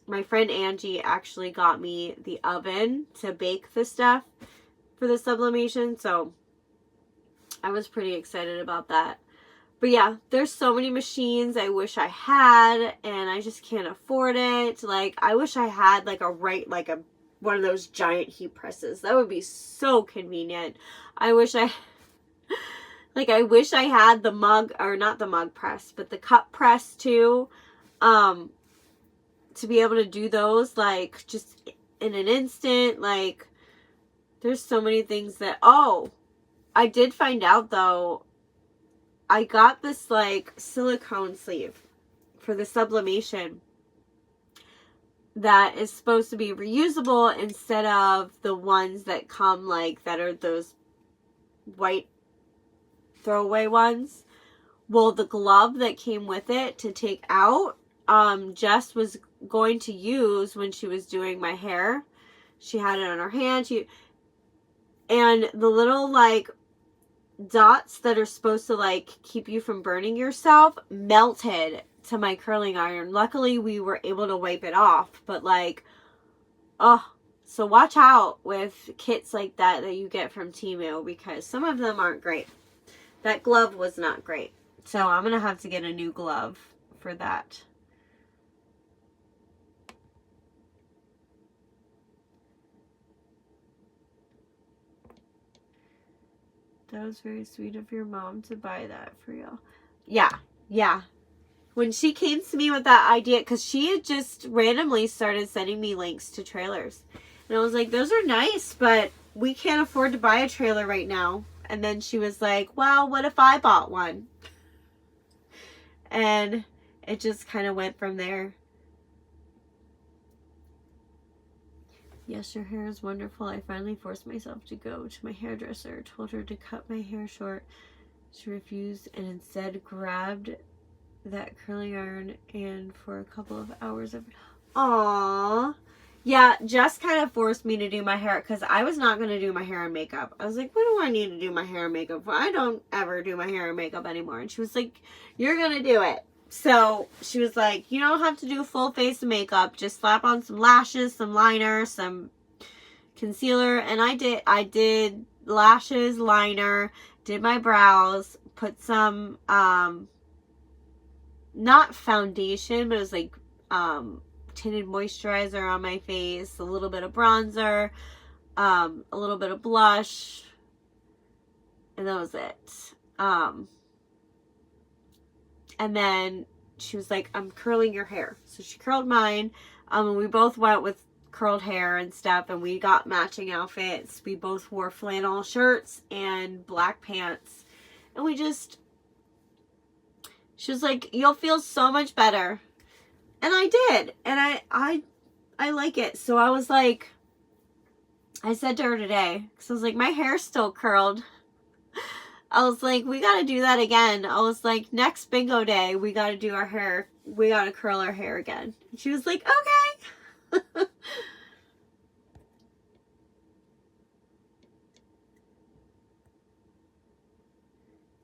my friend Angie actually got me the oven to bake the stuff for the sublimation. So I was pretty excited about that. But yeah, there's so many machines I wish I had, and I just can't afford it. Like, I wish I had like one of those giant heat presses. That would be so convenient. I wish I had the mug, or not the mug press, but the cup press too, to be able to do those like just in an instant. Like, there's so many things that, I did find out though, I got this like silicone sleeve for the sublimation that is supposed to be reusable instead of the ones that come like that are those white throwaway ones. Well, the glove that came with it to take out, Jess was going to use when she was doing my hair. She had it on her hand. And the little like dots that are supposed to like keep you from burning yourself melted to my curling iron. Luckily we were able to wipe it off, but like, so watch out with kits like that you get from Temu, because some of them aren't great. That glove was not great, so I'm gonna have to get a new glove for that. That was very sweet of your mom to buy that for you. Yeah. When she came to me with that idea, because she had just randomly started sending me links to trailers. And I was like, those are nice, but we can't afford to buy a trailer right now. And then she was like, well, what if I bought one? And it just kind of went from there. Yes, your hair is wonderful. I finally forced myself to go to my hairdresser. Told her to cut my hair short. She refused and instead grabbed that curling iron and for a couple of hours of... Aww. Yeah, Jess kind of forced me to do my hair because I was not going to do my hair and makeup. I was like, what do I need to do my hair and makeup for? I don't ever do my hair and makeup anymore. And she was like, you're going to do it. So she was like, you don't have to do full face of makeup. Just slap on some lashes, some liner, some concealer. And I did lashes, liner, did my brows, put some, not foundation, but it was like, tinted moisturizer on my face, a little bit of bronzer, a little bit of blush, and that was it. And then she was like, I'm curling your hair. So she curled mine. And we both went with curled hair and stuff, and we got matching outfits. We both wore flannel shirts and black pants. And she was like, you'll feel so much better. And I did. And I like it. So I was like, I said to her today, because I was like, my hair's still curled. I was like, we got to do that again. I was like, next bingo day, we got to do our hair. We got to curl our hair again. And she was like, okay.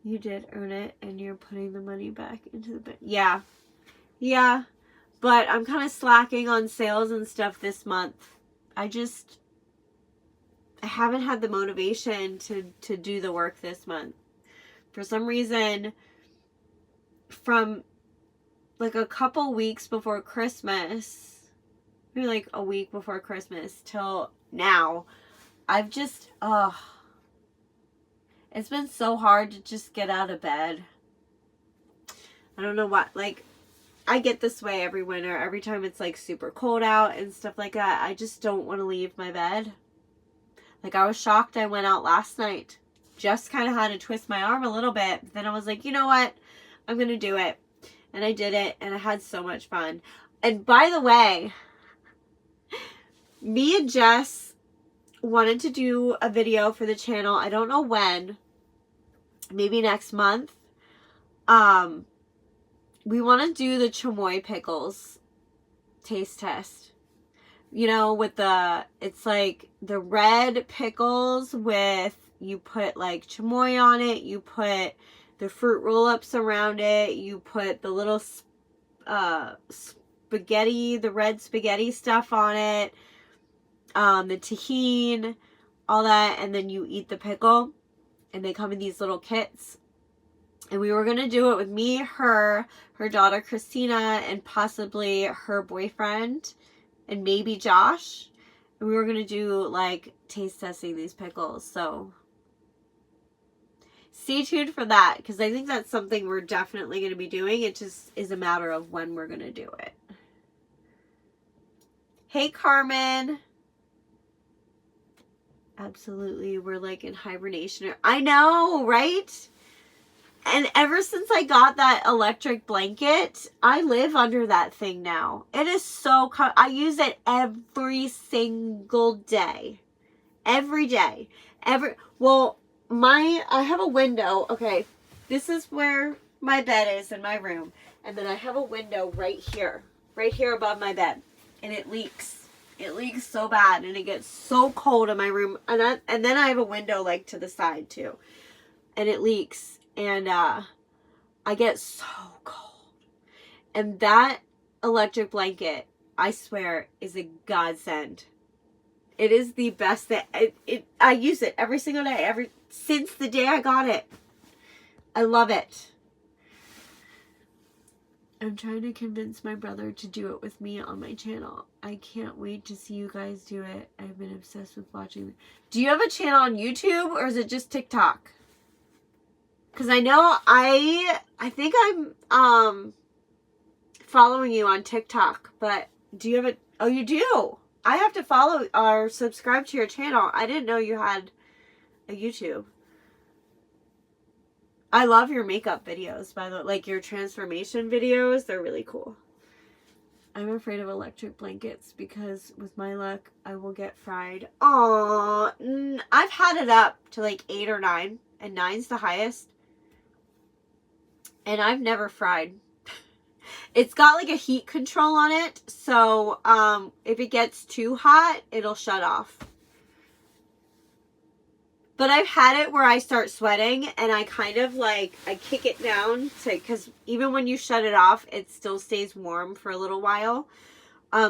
You did earn it, and you're putting the money back into the bank. Yeah. Yeah. But I'm kind of slacking on sales and stuff this month. I haven't had the motivation to do the work this month. For some reason, from like a couple weeks before Christmas, maybe like a week before Christmas till now, I've just, it's been so hard to just get out of bed. I don't know what, like, I get this way every winter. Every time it's like super cold out and stuff like that, I just don't want to leave my bed. Like, I was shocked I went out last night. Just kind of had to twist my arm a little bit. Then I was like, you know what? I'm going to do it. And I did it, and I had so much fun. And by the way, me and Jess wanted to do a video for the channel. I don't know when. Maybe next month. We want to do the chamoy pickles taste test. You know, with it's like the red pickles with, you put like chamoy on it, you put the fruit roll-ups around it, you put the little spaghetti, the red spaghetti stuff on it, the tahini, all that, and then you eat the pickle, and they come in these little kits. And we were going to do it with me, her daughter Christina, and possibly her boyfriend, and maybe Josh. And we were going to do, like, taste testing these pickles. So, stay tuned for that, because I think that's something we're definitely going to be doing. It just is a matter of when we're going to do it. Hey, Carmen. Absolutely. We're, like, in hibernation. I know, right? And ever since I got that electric blanket, I live under that thing now. It is so, I use it every single day. Every day. Well, I have a window. Okay, this is where my bed is in my room. And then I have a window right here above my bed. And it leaks. It leaks so bad, and it gets so cold in my room. And then I have a window, like, to the side, too. And it leaks. And I get so cold. And that electric blanket, I swear, is a godsend. It is the best that I use it every single day, since the day I got it. I love it. I'm trying to convince my brother to do it with me on my channel. I can't wait to see you guys do it. I've been obsessed with watching. Do you have a channel on YouTube, or is it just TikTok? Because I know I think I'm following you on TikTok, but do you have a, oh, you do? I have to follow or subscribe to your channel. I didn't know you had a YouTube. I love your makeup videos, by the way, like your transformation videos. They're really cool. I'm afraid of electric blankets because with my luck, I will get fried. Aww. I've had it up to like 8 or 9, and 9's the highest. And I've never fried. It's got like a heat control on it, so if it gets too hot, it'll shut off. But I've had it where I start sweating and I kind of like, I kick it down to, because even when you shut it off, it still stays warm for a little while.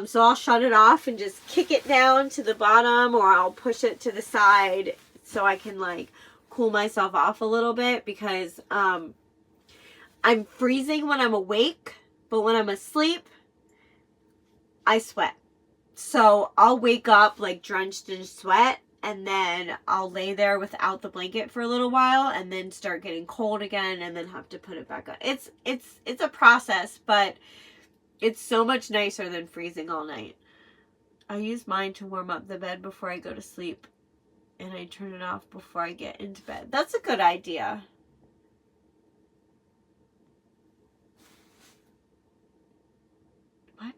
So I'll shut it off and just kick it down to the bottom, or I'll push it to the side so I can like cool myself off a little bit, because I'm freezing when I'm awake, but when I'm asleep, I sweat. So I'll wake up like drenched in sweat, and then I'll lay there without the blanket for a little while and then start getting cold again and then have to put it back on. It's a process, but it's so much nicer than freezing all night. I use mine to warm up the bed before I go to sleep, and I turn it off before I get into bed. That's a good idea. What?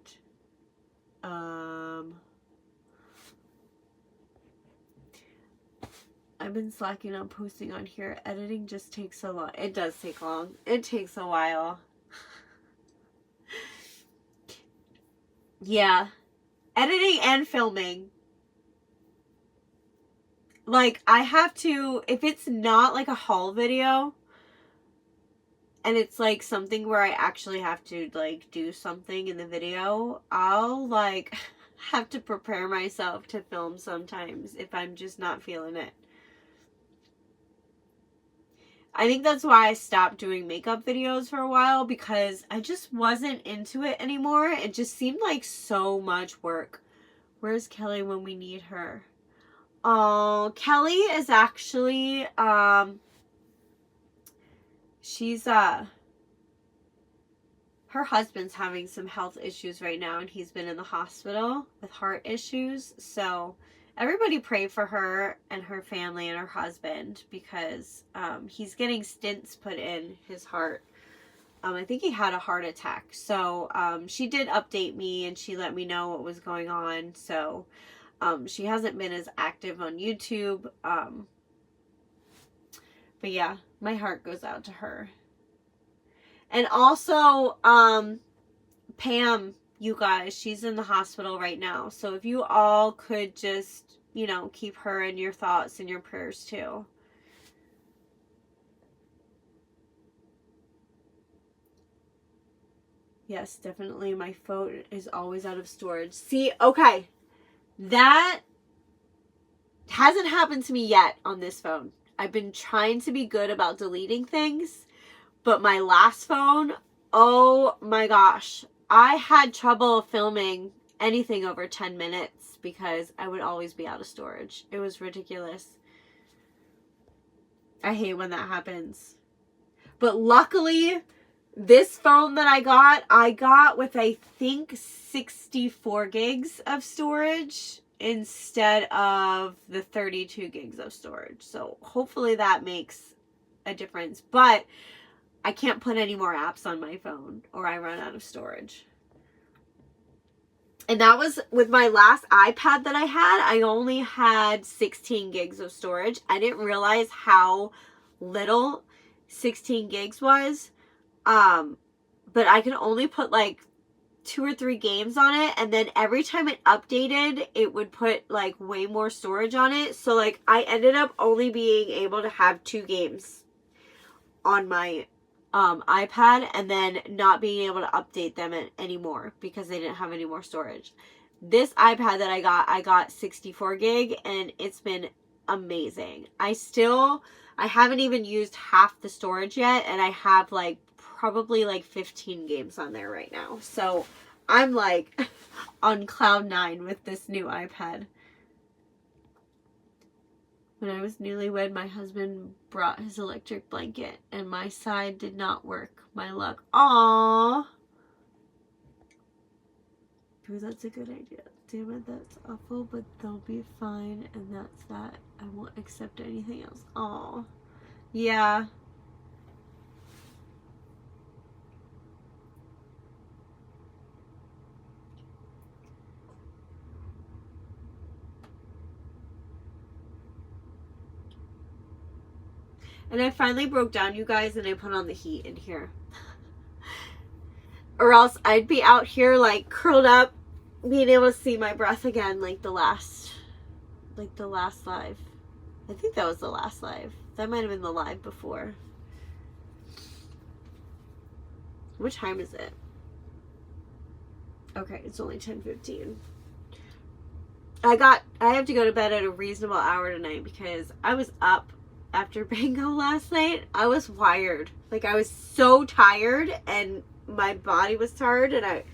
I've been slacking on posting on here. Editing just takes so long. It does take long. It takes a while. Yeah. Editing and filming. Like, I have to, if it's not like a haul video, and it's like something where I actually have to like do something in the video, I'll like have to prepare myself to film sometimes if I'm just not feeling it. I think that's why I stopped doing makeup videos for a while, because I just wasn't into it anymore. It just seemed like so much work. Where's Kelly when we need her? Oh, Kelly is actually, she's, her husband's having some health issues right now, and he's been in the hospital with heart issues. So everybody pray for her and her family and her husband, because he's getting stents put in his heart. I think he had a heart attack. So she did update me, and she let me know what was going on. So she hasn't been as active on YouTube. But yeah, my heart goes out to her. And also, Pam, you guys, she's in the hospital right now. So if you all could just, you know, keep her in your thoughts and your prayers too. Yes, definitely. My phone is always out of storage. See, okay. That hasn't happened to me yet on this phone. I've been trying to be good about deleting things. But my last phone, oh my gosh. I had trouble filming anything over 10 minutes because I would always be out of storage. It was ridiculous. I hate when that happens. But luckily, this phone that I got with, I think, 64 gigs of storage instead of the 32 gigs of storage. So hopefully that makes a difference. But I can't put any more apps on my phone or I run out of storage. And that was with my last iPad that I had. I only had 16 gigs of storage. I didn't realize how little 16 gigs was. But I could only put like 2 or 3 games on it. And then every time it updated, it would put like way more storage on it. So like I ended up only being able to have 2 games on my iPad, and then not being able to update them anymore because they didn't have any more storage. This iPad that I got 64 gig, and it's been amazing. I haven't even used half the storage yet, and I have like probably like 15 games on there right now. So I'm like on cloud 9 with this new iPad. When I was newlywed, my husband brought his electric blanket, and my side did not work. My luck. Aww. Ooh, that's a good idea. Damn it, that's awful, but they'll be fine, and that's that. I won't accept anything else. Aww. Yeah. And I finally broke down, you guys, and I put on the heat in here. Or else I'd be out here like curled up, being able to see my breath again like the last live. I think that was the last live. That might have been the live before. What time is it? Okay, it's only 10:15. I have to go to bed at a reasonable hour tonight because I was up after bingo last night. I was wired. Like, I was so tired and my body was tired and I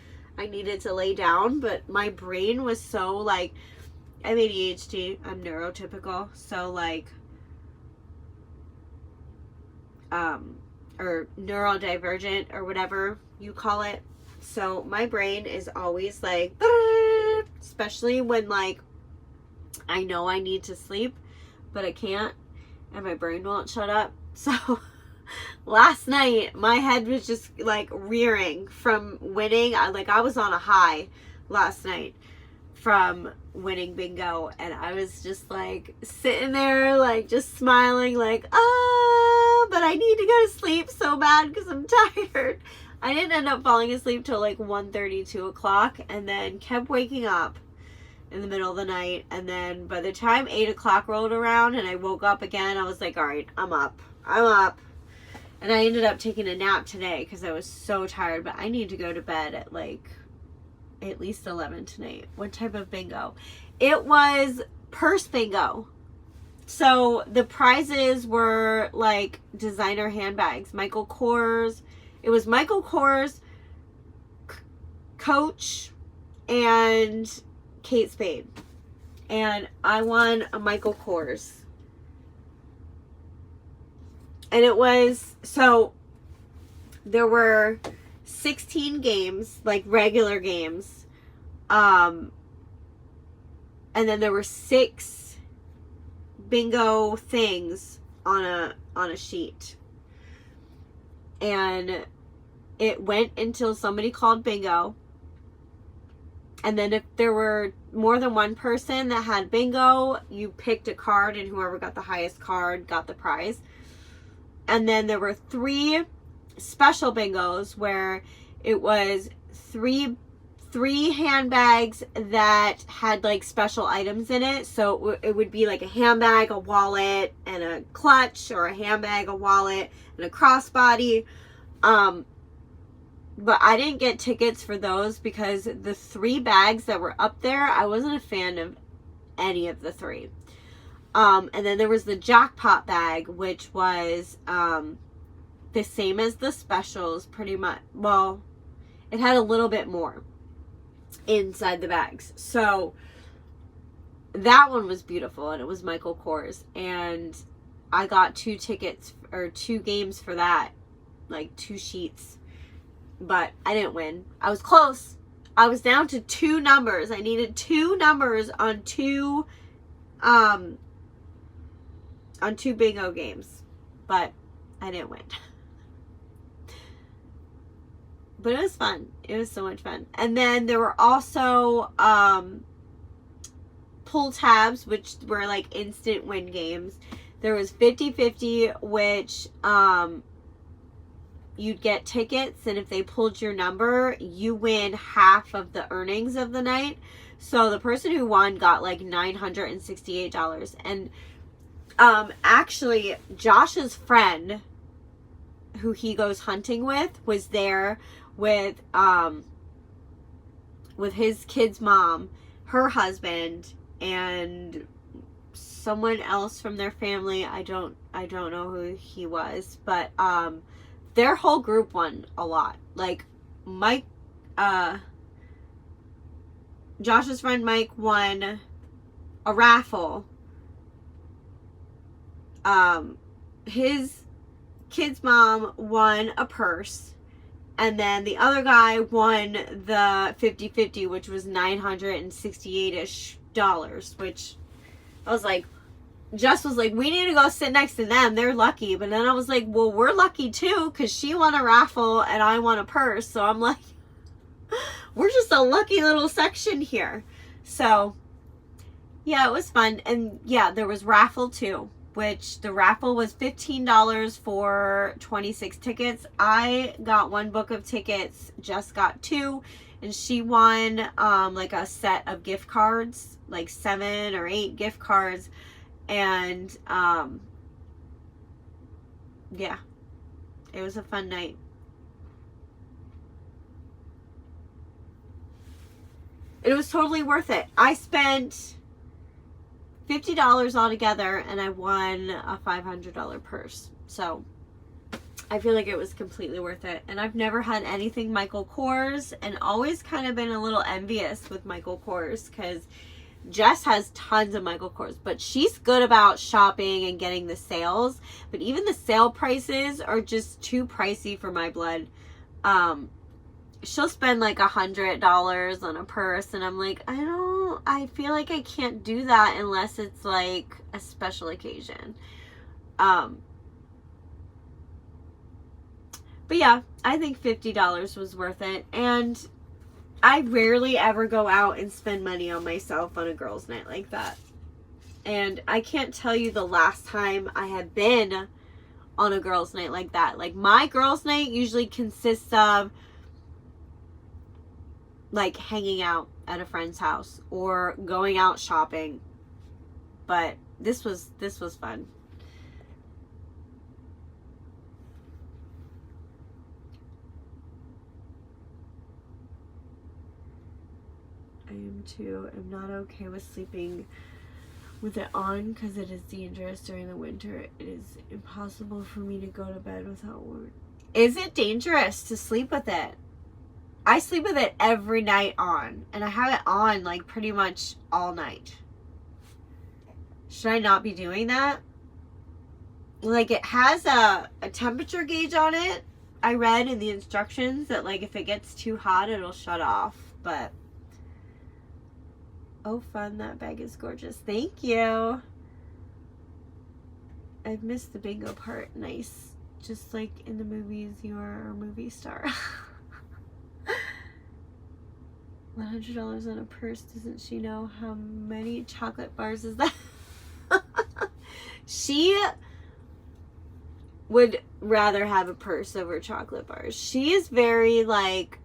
needed to lay down, but my brain was so like, I'm ADHD, I'm neurotypical, so like, or neurodivergent or whatever you call it. So my brain is always like, especially when like I know I need to sleep, but I can't, and my brain won't shut up. So last night my head was just like rearing from winning. I was on a high last night from winning bingo, and I was just like sitting there like just smiling like, but I need to go to sleep so bad because I'm tired. I didn't end up falling asleep till like 1:30, 2 o'clock, and then kept waking up in the middle of the night. And then by the time 8 o'clock rolled around and I woke up again, I was like, all right, I'm up. And I ended up taking a nap today because I was so tired, but I need to go to bed at like at least 11 tonight. What type of bingo? It was purse bingo. So the prizes were like designer handbags, Michael Kors. It was Michael Kors, Coach, and Kate Spade. And I won a Michael Kors. And it was, so there were 16 games, like regular games. And then there were 6 bingo things on a sheet. And it went until somebody called bingo. And then if there were more than one person that had bingo, you picked a card, and whoever got the highest card got the prize. And then there were 3 special bingos where it was three handbags that had like special items in it. So it would be like a handbag, a wallet, and a clutch, or a handbag, a wallet, and a crossbody. But I didn't get tickets for those because the 3 bags that were up there, I wasn't a fan of any of the 3. And then there was the jackpot bag, which was the same as the specials, pretty much. Well, it had a little bit more inside the bags. So that one was beautiful, and it was Michael Kors. And I got 2 tickets, or 2 games for that, like 2 sheets. But I didn't win. I was close. I was down to 2 numbers. I needed 2 numbers on 2 bingo games, but I didn't win. But it was fun. It was so much fun. And then there were also pull tabs, which were like instant win games. There was 50-50, which you'd get tickets, and if they pulled your number, you win half of the earnings of the night. So the person who won got like $968. And actually, Josh's friend, who he goes hunting with, was there with his kid's mom, her husband, and someone else from their family. I don't know who he was, but their whole group won a lot. Like Mike, Josh's friend Mike won a raffle. His kid's mom won a purse, and then the other guy won the 50-50, which was $968-ish, which I was like, Jess was like, we need to go sit next to them, they're lucky. But then I was like, well, we're lucky too, because she won a raffle and I won a purse. So I'm like, we're just a lucky little section here. So yeah, it was fun. And yeah, there was raffle too. which the raffle was $15 for 26 tickets. I got one book of tickets, Jess got two, and she won like a set of gift cards, like 7 or 8 gift cards. And yeah, it was a fun night. It was totally worth it. I spent $50 altogether and I won a $500 purse. So I feel like it was completely worth it. And I've never had anything Michael Kors, and always kind of been a little envious with Michael Kors because Jess has tons of Michael Kors, but she's good about shopping and getting the sales. But even the sale prices are just too pricey for my blood. She'll spend like $100 on a purse, and I'm like, I feel like I can't do that unless it's like a special occasion. But yeah, I think $50 was worth it. And I rarely ever go out and spend money on myself on a girls' night like that. And I can't tell you the last time I have been on a girls' night like that. Like, my girls' night usually consists of like hanging out at a friend's house or going out shopping. But this was fun. I am too. I'm not okay with sleeping with it on because it is dangerous during the winter. It is impossible for me to go to bed without work. Is it dangerous to sleep with it? I sleep with it every night on, and I have it on like pretty much all night. Should I not be doing that? Like, it has a temperature gauge on it. I read in the instructions that like if it gets too hot, it'll shut off. But oh, fun, that bag is gorgeous. Thank you. I've missed the bingo part. Nice. Just like in the movies, you're a movie star. $100 on a purse. Doesn't she know how many chocolate bars is that? She would rather have a purse over chocolate bars. She is very like,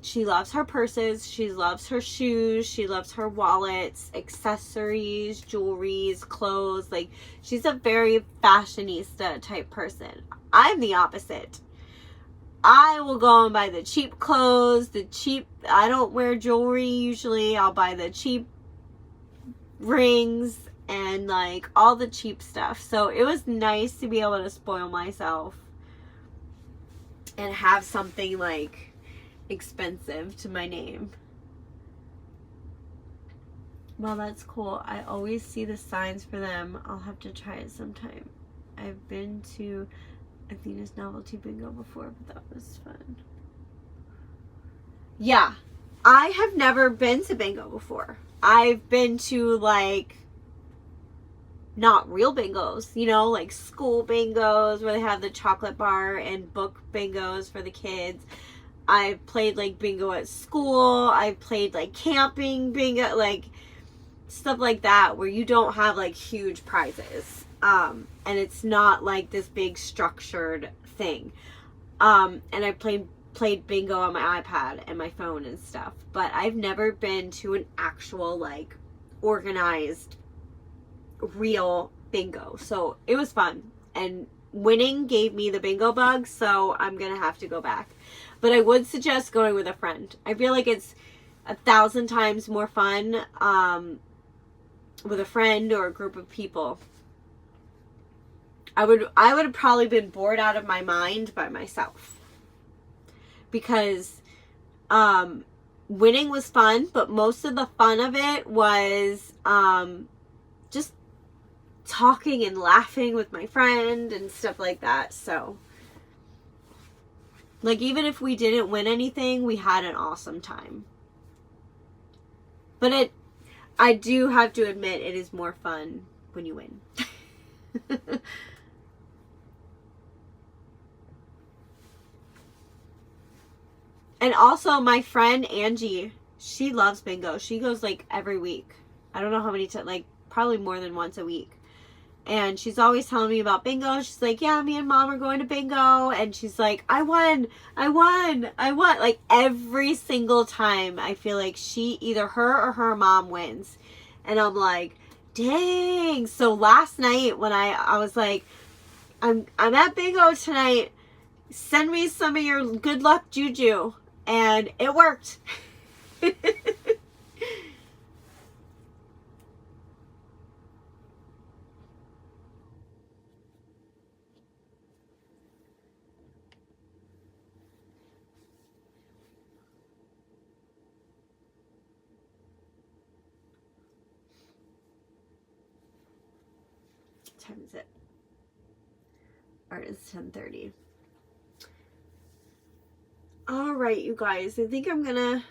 she loves her purses, she loves her shoes, she loves her wallets, accessories, jewelries, clothes. Like, she's a very fashionista type person. I'm the opposite. I will go and buy the cheap clothes, I don't wear jewelry usually. I'll buy the cheap rings and like all the cheap stuff. So it was nice to be able to spoil myself and have something like expensive to my name. Well, that's cool. I always see the signs for them. I'll have to try it sometime. I've been to Athena's novelty bingo before, but that was fun. Yeah, I have never been to bingo before. I've been to like not real bingos, you know, like school bingos where they have the chocolate bar, and book bingos for the kids. I've played like bingo at school. I've played like camping bingo, like stuff like that where you don't have like huge prizes. And it's not like this big structured thing. And I played bingo on my iPad and my phone and stuff. But I've never been to an actual like organized real bingo. So it was fun. And winning gave me the bingo bug, so I'm gonna have to go back. But I would suggest going with a friend. I feel like it's 1,000 times more fun with a friend or a group of people. I would have probably been bored out of my mind by myself. Because winning was fun, but most of the fun of it was just talking and laughing with my friend and stuff like that. So, like, even if we didn't win anything, we had an awesome time. But I do have to admit, it is more fun when you win. And also, my friend Angie, she loves bingo. She goes like every week. I don't know how many times, like probably more than once a week. And she's always telling me about bingo. She's like, yeah, me and mom are going to bingo. And she's like, I won. Like every single time I feel like either her or her mom wins. And I'm like, dang. So last night when I was like, I'm at bingo tonight. Send me some of your good luck juju. And it worked. What time is it? Or it's 10:30. All right, you guys. I think I'm gonna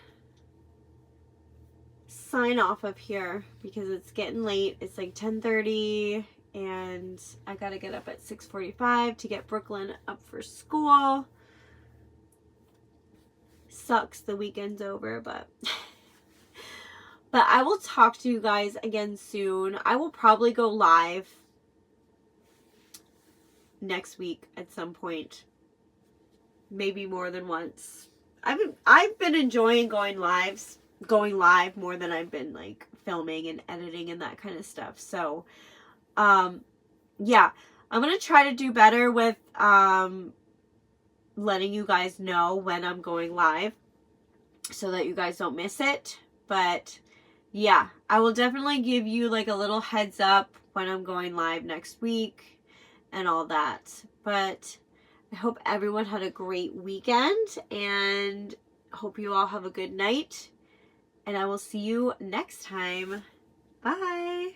sign off of here because it's getting late. It's like 10:30 and I gotta get up at 6:45 to get Brooklyn up for school. Sucks the weekend's over, but I will talk to you guys again soon. I will probably go live next week at some point, maybe more than once. I've been enjoying going live more than I've been like filming and editing and that kind of stuff. So yeah, I'm gonna try to do better with letting you guys know when I'm going live so that you guys don't miss it. But yeah, I will definitely give you like a little heads up when I'm going live next week and all that. But I hope everyone had a great weekend and hope you all have a good night. And I will see you next time. Bye.